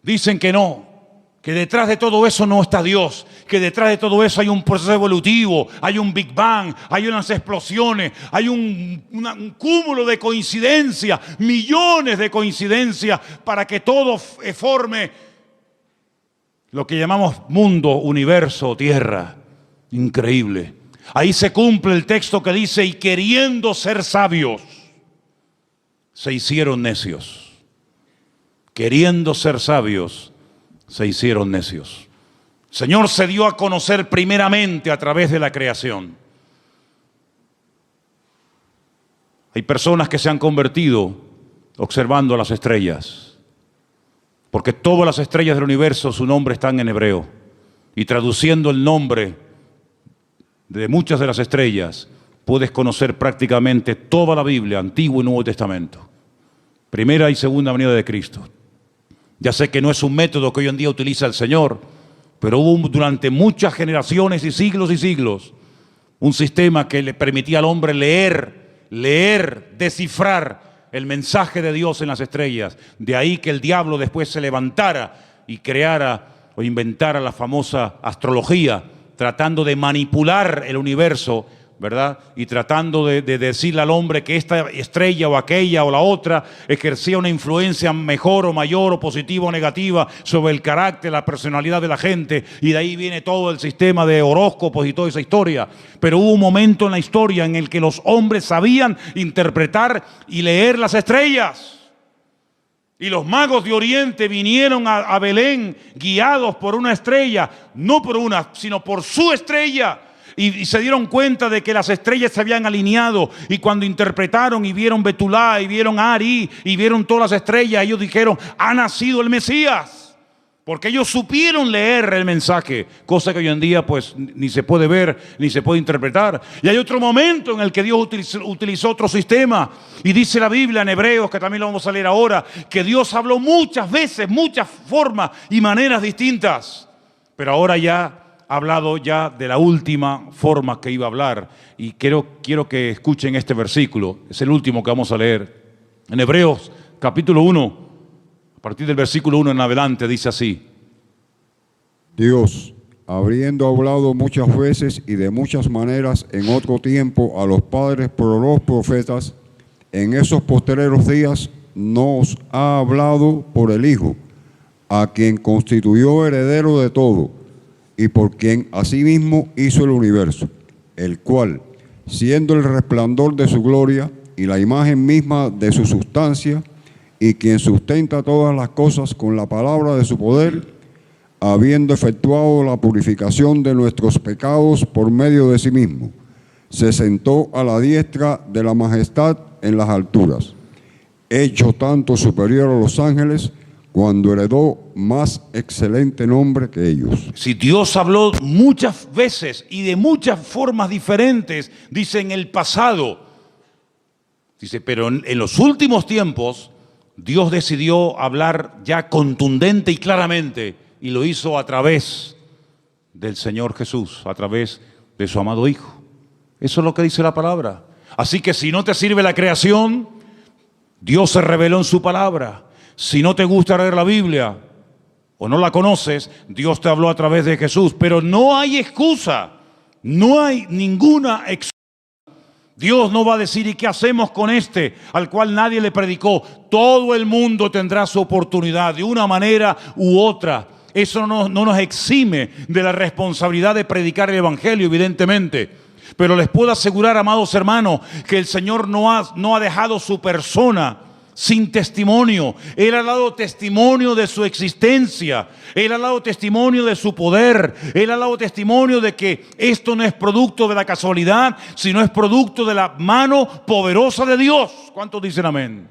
dicen que no, que detrás de todo eso no está Dios, que detrás de todo eso hay un proceso evolutivo, hay un Big Bang, hay unas explosiones, hay un cúmulo de coincidencias, millones de coincidencias para que todo forme lo que llamamos mundo, universo, tierra. Increíble. Ahí se cumple el texto que dice: y queriendo ser sabios, se hicieron necios. Queriendo ser sabios, se hicieron necios. El Señor se dio a conocer primeramente a través de la creación. Hay personas que se han convertido observando las estrellas. porque todas las estrellas del universo, su nombre están en hebreo. Y traduciendo el nombre de muchas de las estrellas, puedes conocer prácticamente toda la Biblia, Antiguo y Nuevo Testamento. Primera y segunda venida de Cristo. Ya sé que no es un método que hoy en día utiliza el Señor, pero hubo durante muchas generaciones y siglos, un sistema que le permitía al hombre leer, descifrar el mensaje de Dios en las estrellas. De ahí que el diablo después se levantara y creara o inventara la famosa astrología, tratando de manipular el universo, ¿verdad? Y tratando de decirle al hombre que esta estrella o aquella o la otra ejercía una influencia mejor o mayor o positiva o negativa sobre el carácter, la personalidad de la gente, y de ahí viene todo el sistema de horóscopos y toda esa historia. Pero hubo un momento en la historia en el que los hombres sabían interpretar y leer las estrellas. Y los magos de Oriente vinieron a Belén guiados por una estrella, no por una, sino por su estrella. Y se dieron cuenta de que las estrellas se habían alineado. Y cuando interpretaron y vieron Betulá y vieron Ari y vieron todas las estrellas, ellos dijeron: ha nacido el Mesías. Porque ellos supieron leer el mensaje, cosa que hoy en día pues ni se puede ver ni se puede interpretar. Y hay otro momento en el que Dios utilizó otro sistema. Y dice la Biblia en Hebreos, que también lo vamos a leer ahora, que Dios habló muchas veces, muchas formas y maneras distintas. Pero ahora ya ha hablado ya de la última forma que iba a hablar. Y quiero que escuchen este versículo. Es el último que vamos a leer. En Hebreos capítulo 1. A partir del versículo 1 en adelante dice así: Dios, habiendo hablado muchas veces y de muchas maneras en otro tiempo a los padres por los profetas, en esos postreros días nos ha hablado por el Hijo, a quien constituyó heredero de todo, y por quien asimismo hizo el universo, el cual, siendo el resplandor de su gloria y la imagen misma de su sustancia, y quien sustenta todas las cosas con la palabra de su poder, habiendo efectuado la purificación de nuestros pecados por medio de sí mismo, se sentó a la diestra de la majestad en las alturas, hecho tanto superior a los ángeles, cuando heredó más excelente nombre que ellos. Si Dios habló muchas veces y de muchas formas diferentes, dice en el pasado, dice, pero en los últimos tiempos Dios decidió hablar ya contundente y claramente, y lo hizo a través del Señor Jesús, a través de su amado Hijo. Eso es lo que dice la palabra. Así que si no te sirve la creación, Dios se reveló en su palabra. Si no te gusta leer la Biblia o no la conoces, Dios te habló a través de Jesús. Pero no hay excusa, no hay ninguna excusa. Dios no va a decir: ¿y qué hacemos con este al cual nadie le predicó? Todo el mundo tendrá su oportunidad de una manera u otra. Eso no nos exime de la responsabilidad de predicar el Evangelio, evidentemente. Pero les puedo asegurar, amados hermanos, que el Señor no ha dejado su persona sin testimonio. Él ha dado testimonio de su existencia. Él ha dado testimonio de su poder. Él ha dado testimonio de que esto no es producto de la casualidad, sino es producto de la mano poderosa de Dios. ¿Cuántos dicen amén?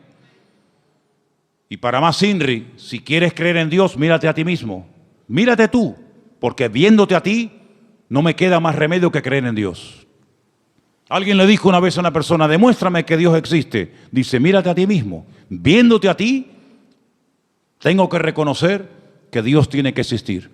Y para más Inri, si quieres creer en Dios, mírate a ti mismo. Mírate tú, porque viéndote a ti, no me queda más remedio que creer en Dios. Alguien le dijo una vez a una persona: demuéstrame que Dios existe. Dice: mírate a ti mismo. Viéndote a ti, tengo que reconocer que Dios tiene que existir.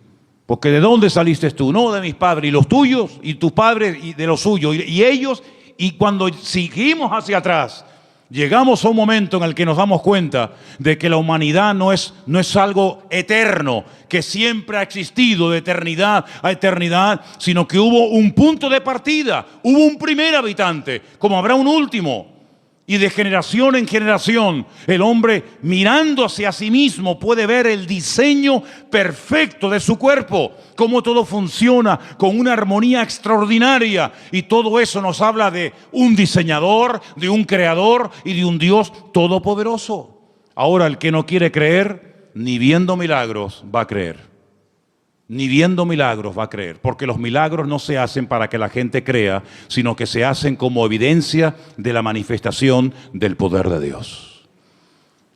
Porque ¿de dónde saliste tú? No de mis padres, y los tuyos, y tus padres, y de los suyos, y ellos. Y cuando seguimos hacia atrás, llegamos a un momento en el que nos damos cuenta de que la humanidad no es algo eterno, que siempre ha existido de eternidad a eternidad, sino que hubo un punto de partida, hubo un primer habitante, como habrá un último. Y de generación en generación, el hombre mirando hacia sí mismo puede ver el diseño perfecto de su cuerpo, cómo todo funciona con una armonía extraordinaria. Y todo eso nos habla de un diseñador, de un creador y de un Dios todopoderoso. Ahora, el que no quiere creer, ni viendo milagros va a creer. Ni viendo milagros va a creer, porque los milagros no se hacen para que la gente crea, sino que se hacen como evidencia de la manifestación del poder de Dios.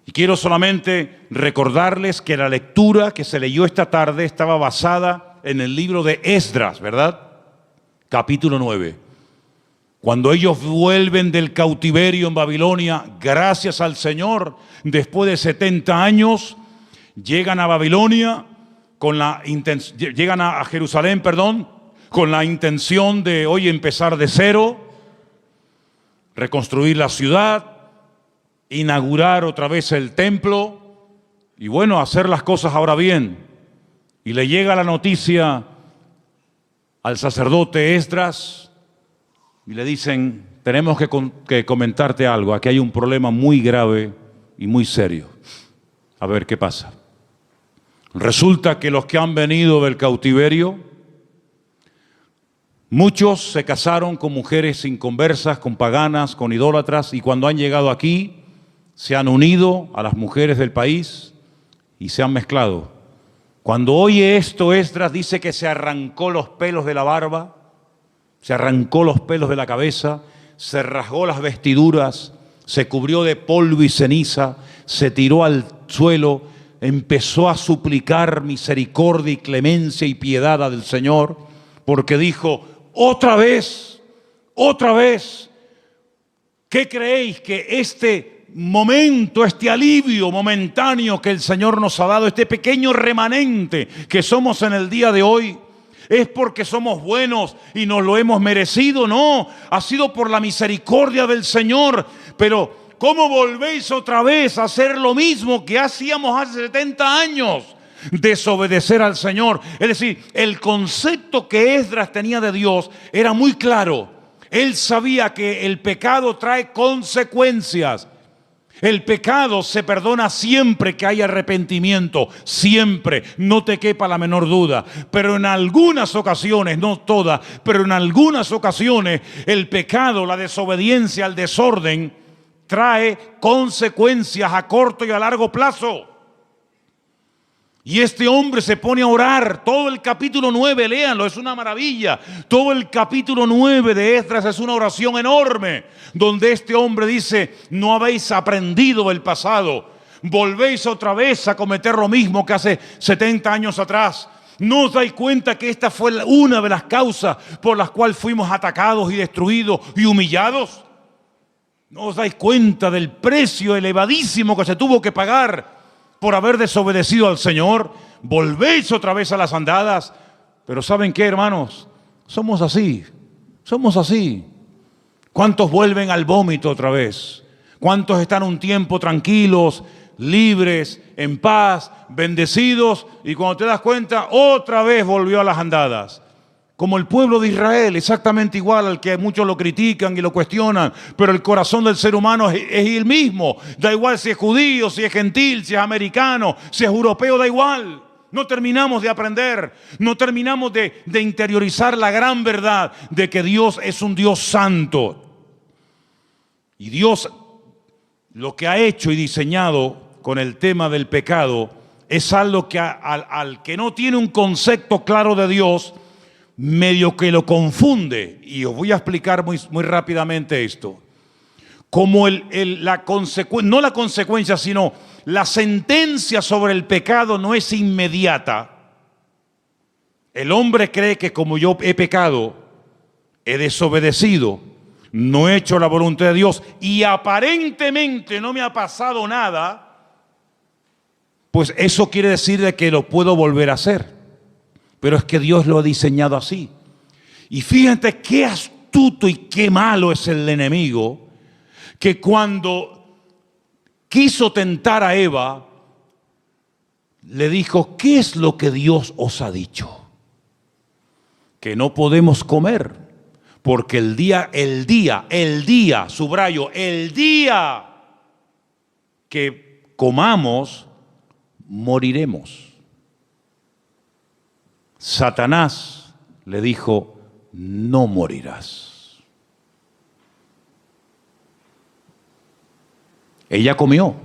Y quiero solamente recordarles que la lectura que se leyó esta tarde estaba basada en el libro de Esdras, ¿verdad? Capítulo 9. Cuando ellos vuelven del cautiverio en Babilonia, gracias al Señor, después de 70 años, llegan a Babilonia, llegan a Jerusalén, con la intención de hoy empezar de cero, reconstruir la ciudad, inaugurar otra vez el templo y bueno, hacer las cosas ahora bien. Y le llega la noticia al sacerdote Esdras y le dicen: tenemos que comentarte algo, aquí hay un problema muy grave y muy serio. A ver qué pasa. Resulta que los que han venido del cautiverio, muchos se casaron con mujeres inconversas, con paganas, con idólatras, y cuando han llegado aquí, se han unido a las mujeres del país y se han mezclado. Cuando oye esto, Esdras dice que se arrancó los pelos de la barba, se arrancó los pelos de la cabeza, se rasgó las vestiduras, se cubrió de polvo y ceniza, se tiró al suelo, empezó a suplicar misericordia y clemencia y piedad del Señor, porque dijo: otra vez, ¿qué creéis que este momento, este alivio momentáneo que el Señor nos ha dado, este pequeño remanente que somos en el día de hoy, es porque somos buenos y nos lo hemos merecido? No, ha sido por la misericordia del Señor. Pero ¿cómo volvéis otra vez a hacer lo mismo que hacíamos hace 70 años? Desobedecer al Señor. Es decir, el concepto que Esdras tenía de Dios era muy claro. Él sabía que el pecado trae consecuencias. El pecado se perdona siempre que hay arrepentimiento, siempre, no te quepa la menor duda. Pero en algunas ocasiones, no todas, pero en algunas ocasiones el pecado, la desobediencia, el desorden trae consecuencias a corto y a largo plazo. Y este hombre se pone a orar, todo el capítulo 9, léanlo, es una maravilla. Todo el capítulo 9 de Esdras es una oración enorme, donde este hombre dice: no habéis aprendido del pasado, volvéis otra vez a cometer lo mismo que hace 70 años atrás. ¿No os dais cuenta que esta fue una de las causas por las cuales fuimos atacados y destruidos y humillados? ¿No os dais cuenta del precio elevadísimo que se tuvo que pagar por haber desobedecido al Señor? Volvéis otra vez a las andadas. Pero ¿saben qué, hermanos? Somos así. ¿Cuántos vuelven al vómito otra vez? ¿Cuántos están un tiempo tranquilos, libres, en paz, bendecidos? Y cuando te das cuenta, otra vez volvió a las andadas. Como el pueblo de Israel, exactamente igual, al que muchos lo critican y lo cuestionan, pero el corazón del ser humano es el mismo. Da igual si es judío, si es gentil, si es americano, si es europeo, da igual. No terminamos de aprender, no terminamos de interiorizar la gran verdad de que Dios es un Dios santo. Y Dios lo que ha hecho y diseñado con el tema del pecado es algo que al que no tiene un concepto claro de Dios, medio que lo confunde. Y os voy a explicar muy rápidamente esto. Como no la consecuencia, sino la sentencia sobre el pecado no es inmediata. El hombre cree que como yo he pecado, he desobedecido, no he hecho la voluntad de Dios y aparentemente no me ha pasado nada, pues eso quiere decir de que lo puedo volver a hacer. Pero es que Dios lo ha diseñado así. Y fíjate qué astuto y qué malo es el enemigo, que cuando quiso tentar a Eva, le dijo: ¿qué es lo que Dios os ha dicho? Que no podemos comer, porque el día, subrayo, el día que comamos, moriremos. Satanás le dijo: no morirás. Ella comió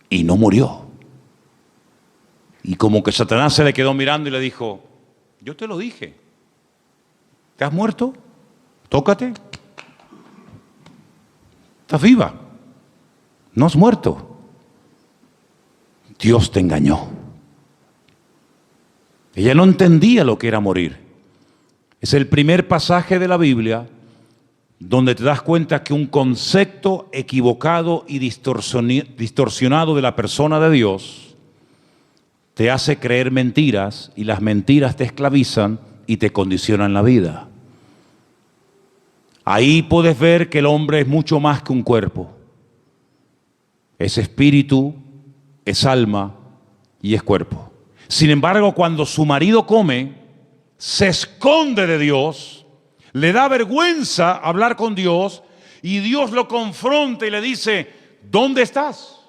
y no murió. Y como que Satanás se le quedó mirando y le dijo: yo te lo dije, ¿te has muerto? Tócate, estás viva, No has muerto. Dios te engañó. Ella no entendía lo que era morir. Es el primer pasaje de la Biblia donde te das cuenta que un concepto equivocado y distorsionado de la persona de Dios te hace creer mentiras, y las mentiras te esclavizan y te condicionan la vida. Ahí puedes ver que el hombre es mucho más que un cuerpo. Es espíritu, es alma y es cuerpo. Sin embargo, cuando su marido come, se esconde de Dios, le da vergüenza hablar con Dios, y Dios lo confronta y le dice: ¿dónde estás?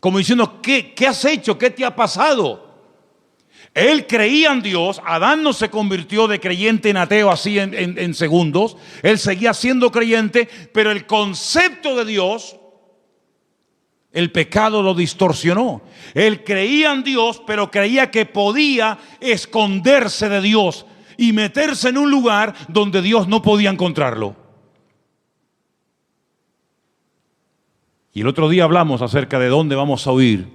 Como diciendo, ¿qué has hecho? ¿Qué te ha pasado? Él creía en Dios. Adán no se convirtió de creyente en ateo así en segundos. Él seguía siendo creyente, pero el concepto de Dios, el pecado lo distorsionó. Él creía en Dios, pero creía que podía esconderse de Dios y meterse en un lugar donde Dios no podía encontrarlo. Y el otro día hablamos acerca de dónde vamos a huir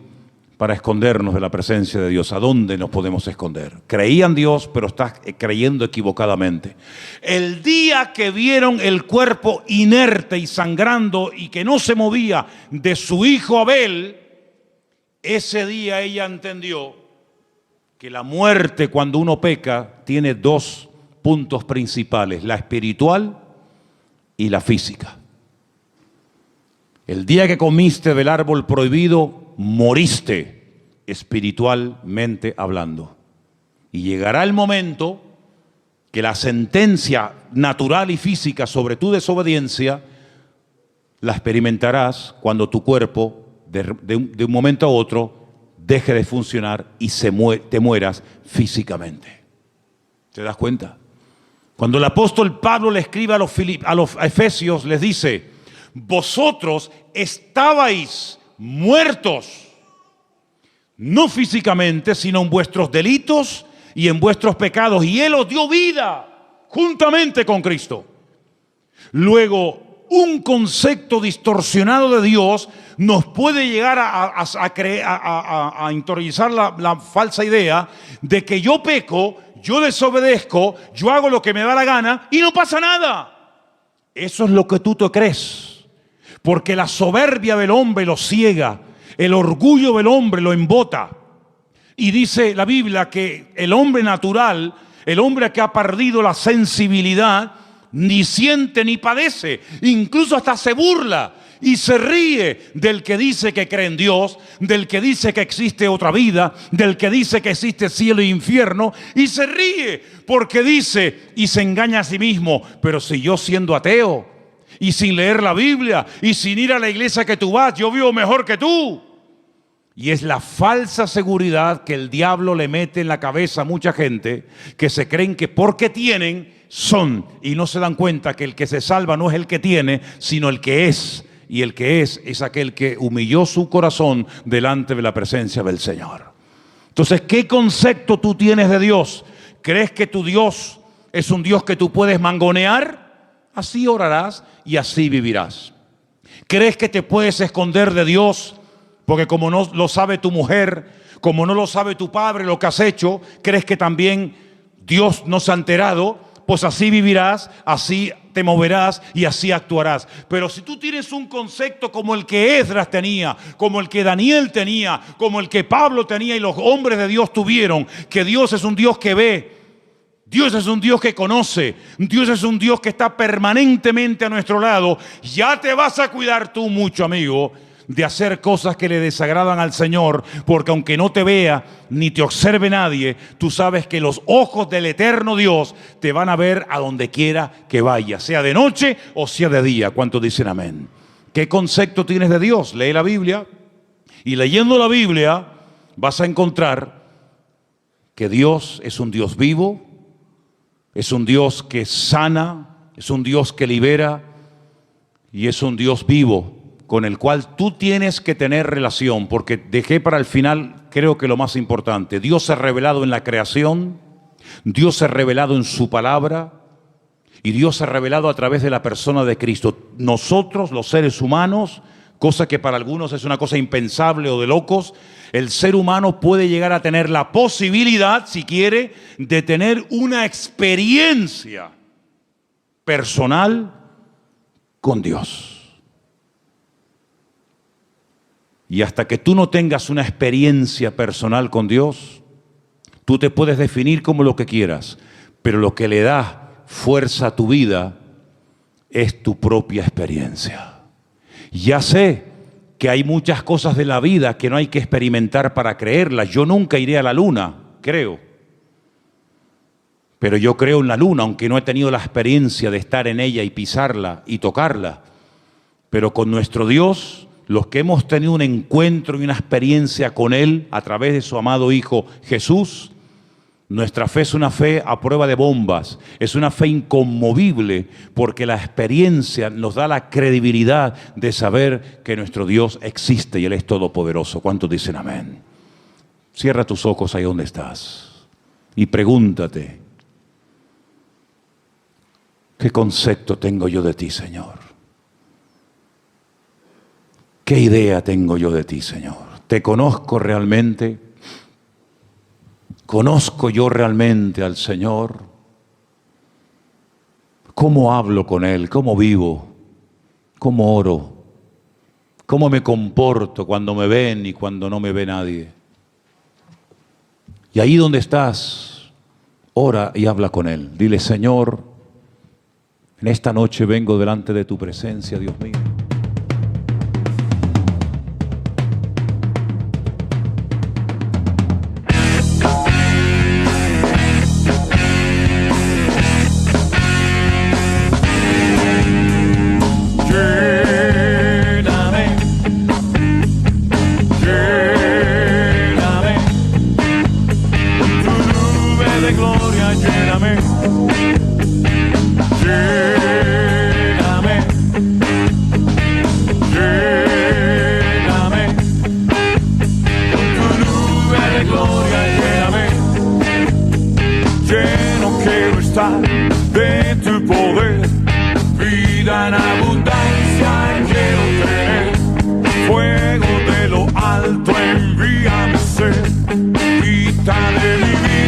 para escondernos de la presencia de Dios. ¿A dónde nos podemos esconder? Creía en Dios, pero estás creyendo equivocadamente. El día que vieron el cuerpo inerte y sangrando y que no se movía de su hijo Abel, ese día ella entendió que la muerte, cuando uno peca, tiene dos puntos principales: la espiritual y la física. El día que comiste del árbol prohibido, moriste espiritualmente hablando. Y llegará el momento que la sentencia natural y física sobre tu desobediencia la experimentarás cuando tu cuerpo de un momento a otro deje de funcionar y te mueras físicamente. ¿Te das cuenta? Cuando el apóstol Pablo le escribe a los Efesios, les dice: vosotros estabais muertos, no físicamente, sino en vuestros delitos y en vuestros pecados, y Él os dio vida juntamente con Cristo. Luego, un concepto distorsionado de Dios nos puede llegar a interiorizar la falsa idea de que yo peco, yo desobedezco, yo hago lo que me da la gana y no pasa nada. Eso es lo que tú te crees. Porque la soberbia del hombre lo ciega, el orgullo del hombre lo embota. Y dice la Biblia que el hombre natural, el hombre que ha perdido la sensibilidad, ni siente ni padece, incluso hasta se burla y se ríe del que dice que cree en Dios, del que dice que existe otra vida, del que dice que existe cielo e infierno, y se ríe porque dice y se engaña a sí mismo: pero si yo, siendo ateo y sin leer la Biblia y sin ir a la iglesia que tú vas, yo vivo mejor que tú. Y es la falsa seguridad que el diablo le mete en la cabeza a mucha gente, que se creen que porque tienen, son, y no se dan cuenta que el que se salva no es el que tiene, sino el que es. Y el que es aquel que humilló su corazón delante de la presencia del Señor. Entonces, ¿qué concepto tú tienes de Dios? ¿Crees que tu Dios es un Dios que tú puedes mangonear? Así orarás y así vivirás. ¿Crees que te puedes esconder de Dios? Porque como no lo sabe tu mujer, como no lo sabe tu padre lo que has hecho, ¿crees que también Dios no se ha enterado? Pues así vivirás, así te moverás y así actuarás. Pero si tú tienes un concepto como el que Esdras tenía, como el que Daniel tenía, como el que Pablo tenía y los hombres de Dios tuvieron, que Dios es un Dios que ve, Dios es un Dios que conoce, Dios es un Dios que está permanentemente a nuestro lado, ya te vas a cuidar tú mucho, amigo, de hacer cosas que le desagradan al Señor, porque aunque no te vea ni te observe nadie, tú sabes que los ojos del eterno Dios te van a ver a donde quiera que vayas, sea de noche o sea de día. ¿Cuántos dicen amén? ¿Qué concepto tienes de Dios? Lee la Biblia, y leyendo la Biblia vas a encontrar que Dios es un Dios vivo, es un Dios que sana, es un Dios que libera y es un Dios vivo con el cual tú tienes que tener relación, porque dejé para el final, creo que lo más importante: Dios se ha revelado en la creación, Dios se ha revelado en su palabra y Dios se ha revelado a través de la persona de Cristo. Nosotros, los seres humanos, cosa que para algunos es una cosa impensable o de locos, el ser humano puede llegar a tener la posibilidad, si quiere, de tener una experiencia personal con Dios. Y hasta que tú no tengas una experiencia personal con Dios, tú te puedes definir como lo que quieras, pero lo que le da fuerza a tu vida es tu propia experiencia. Ya sé que hay muchas cosas de la vida que no hay que experimentar para creerlas. Yo nunca iré a la luna, creo. Pero yo creo en la luna, aunque no he tenido la experiencia de estar en ella y pisarla y tocarla. Pero con nuestro Dios, los que hemos tenido un encuentro y una experiencia con Él a través de su amado Hijo Jesús, nuestra fe es una fe a prueba de bombas, es una fe inconmovible, porque la experiencia nos da la credibilidad de saber que nuestro Dios existe y Él es todopoderoso. ¿Cuántos dicen amén? Cierra tus ojos ahí donde estás y pregúntate, ¿qué concepto tengo yo de ti, Señor? ¿Qué idea tengo yo de ti, Señor? ¿Te conozco realmente? ¿Conozco yo realmente al Señor? ¿Cómo hablo con Él? ¿Cómo vivo? ¿Cómo oro? ¿Cómo me comporto cuando me ven y cuando no me ve nadie? Y ahí donde estás, ora y habla con Él. Dile, Señor, en esta noche vengo delante de tu presencia, Dios mío. De tu poder, vida en abundancia quiero tener, fuego de lo alto envíame ser, quita de mi vida.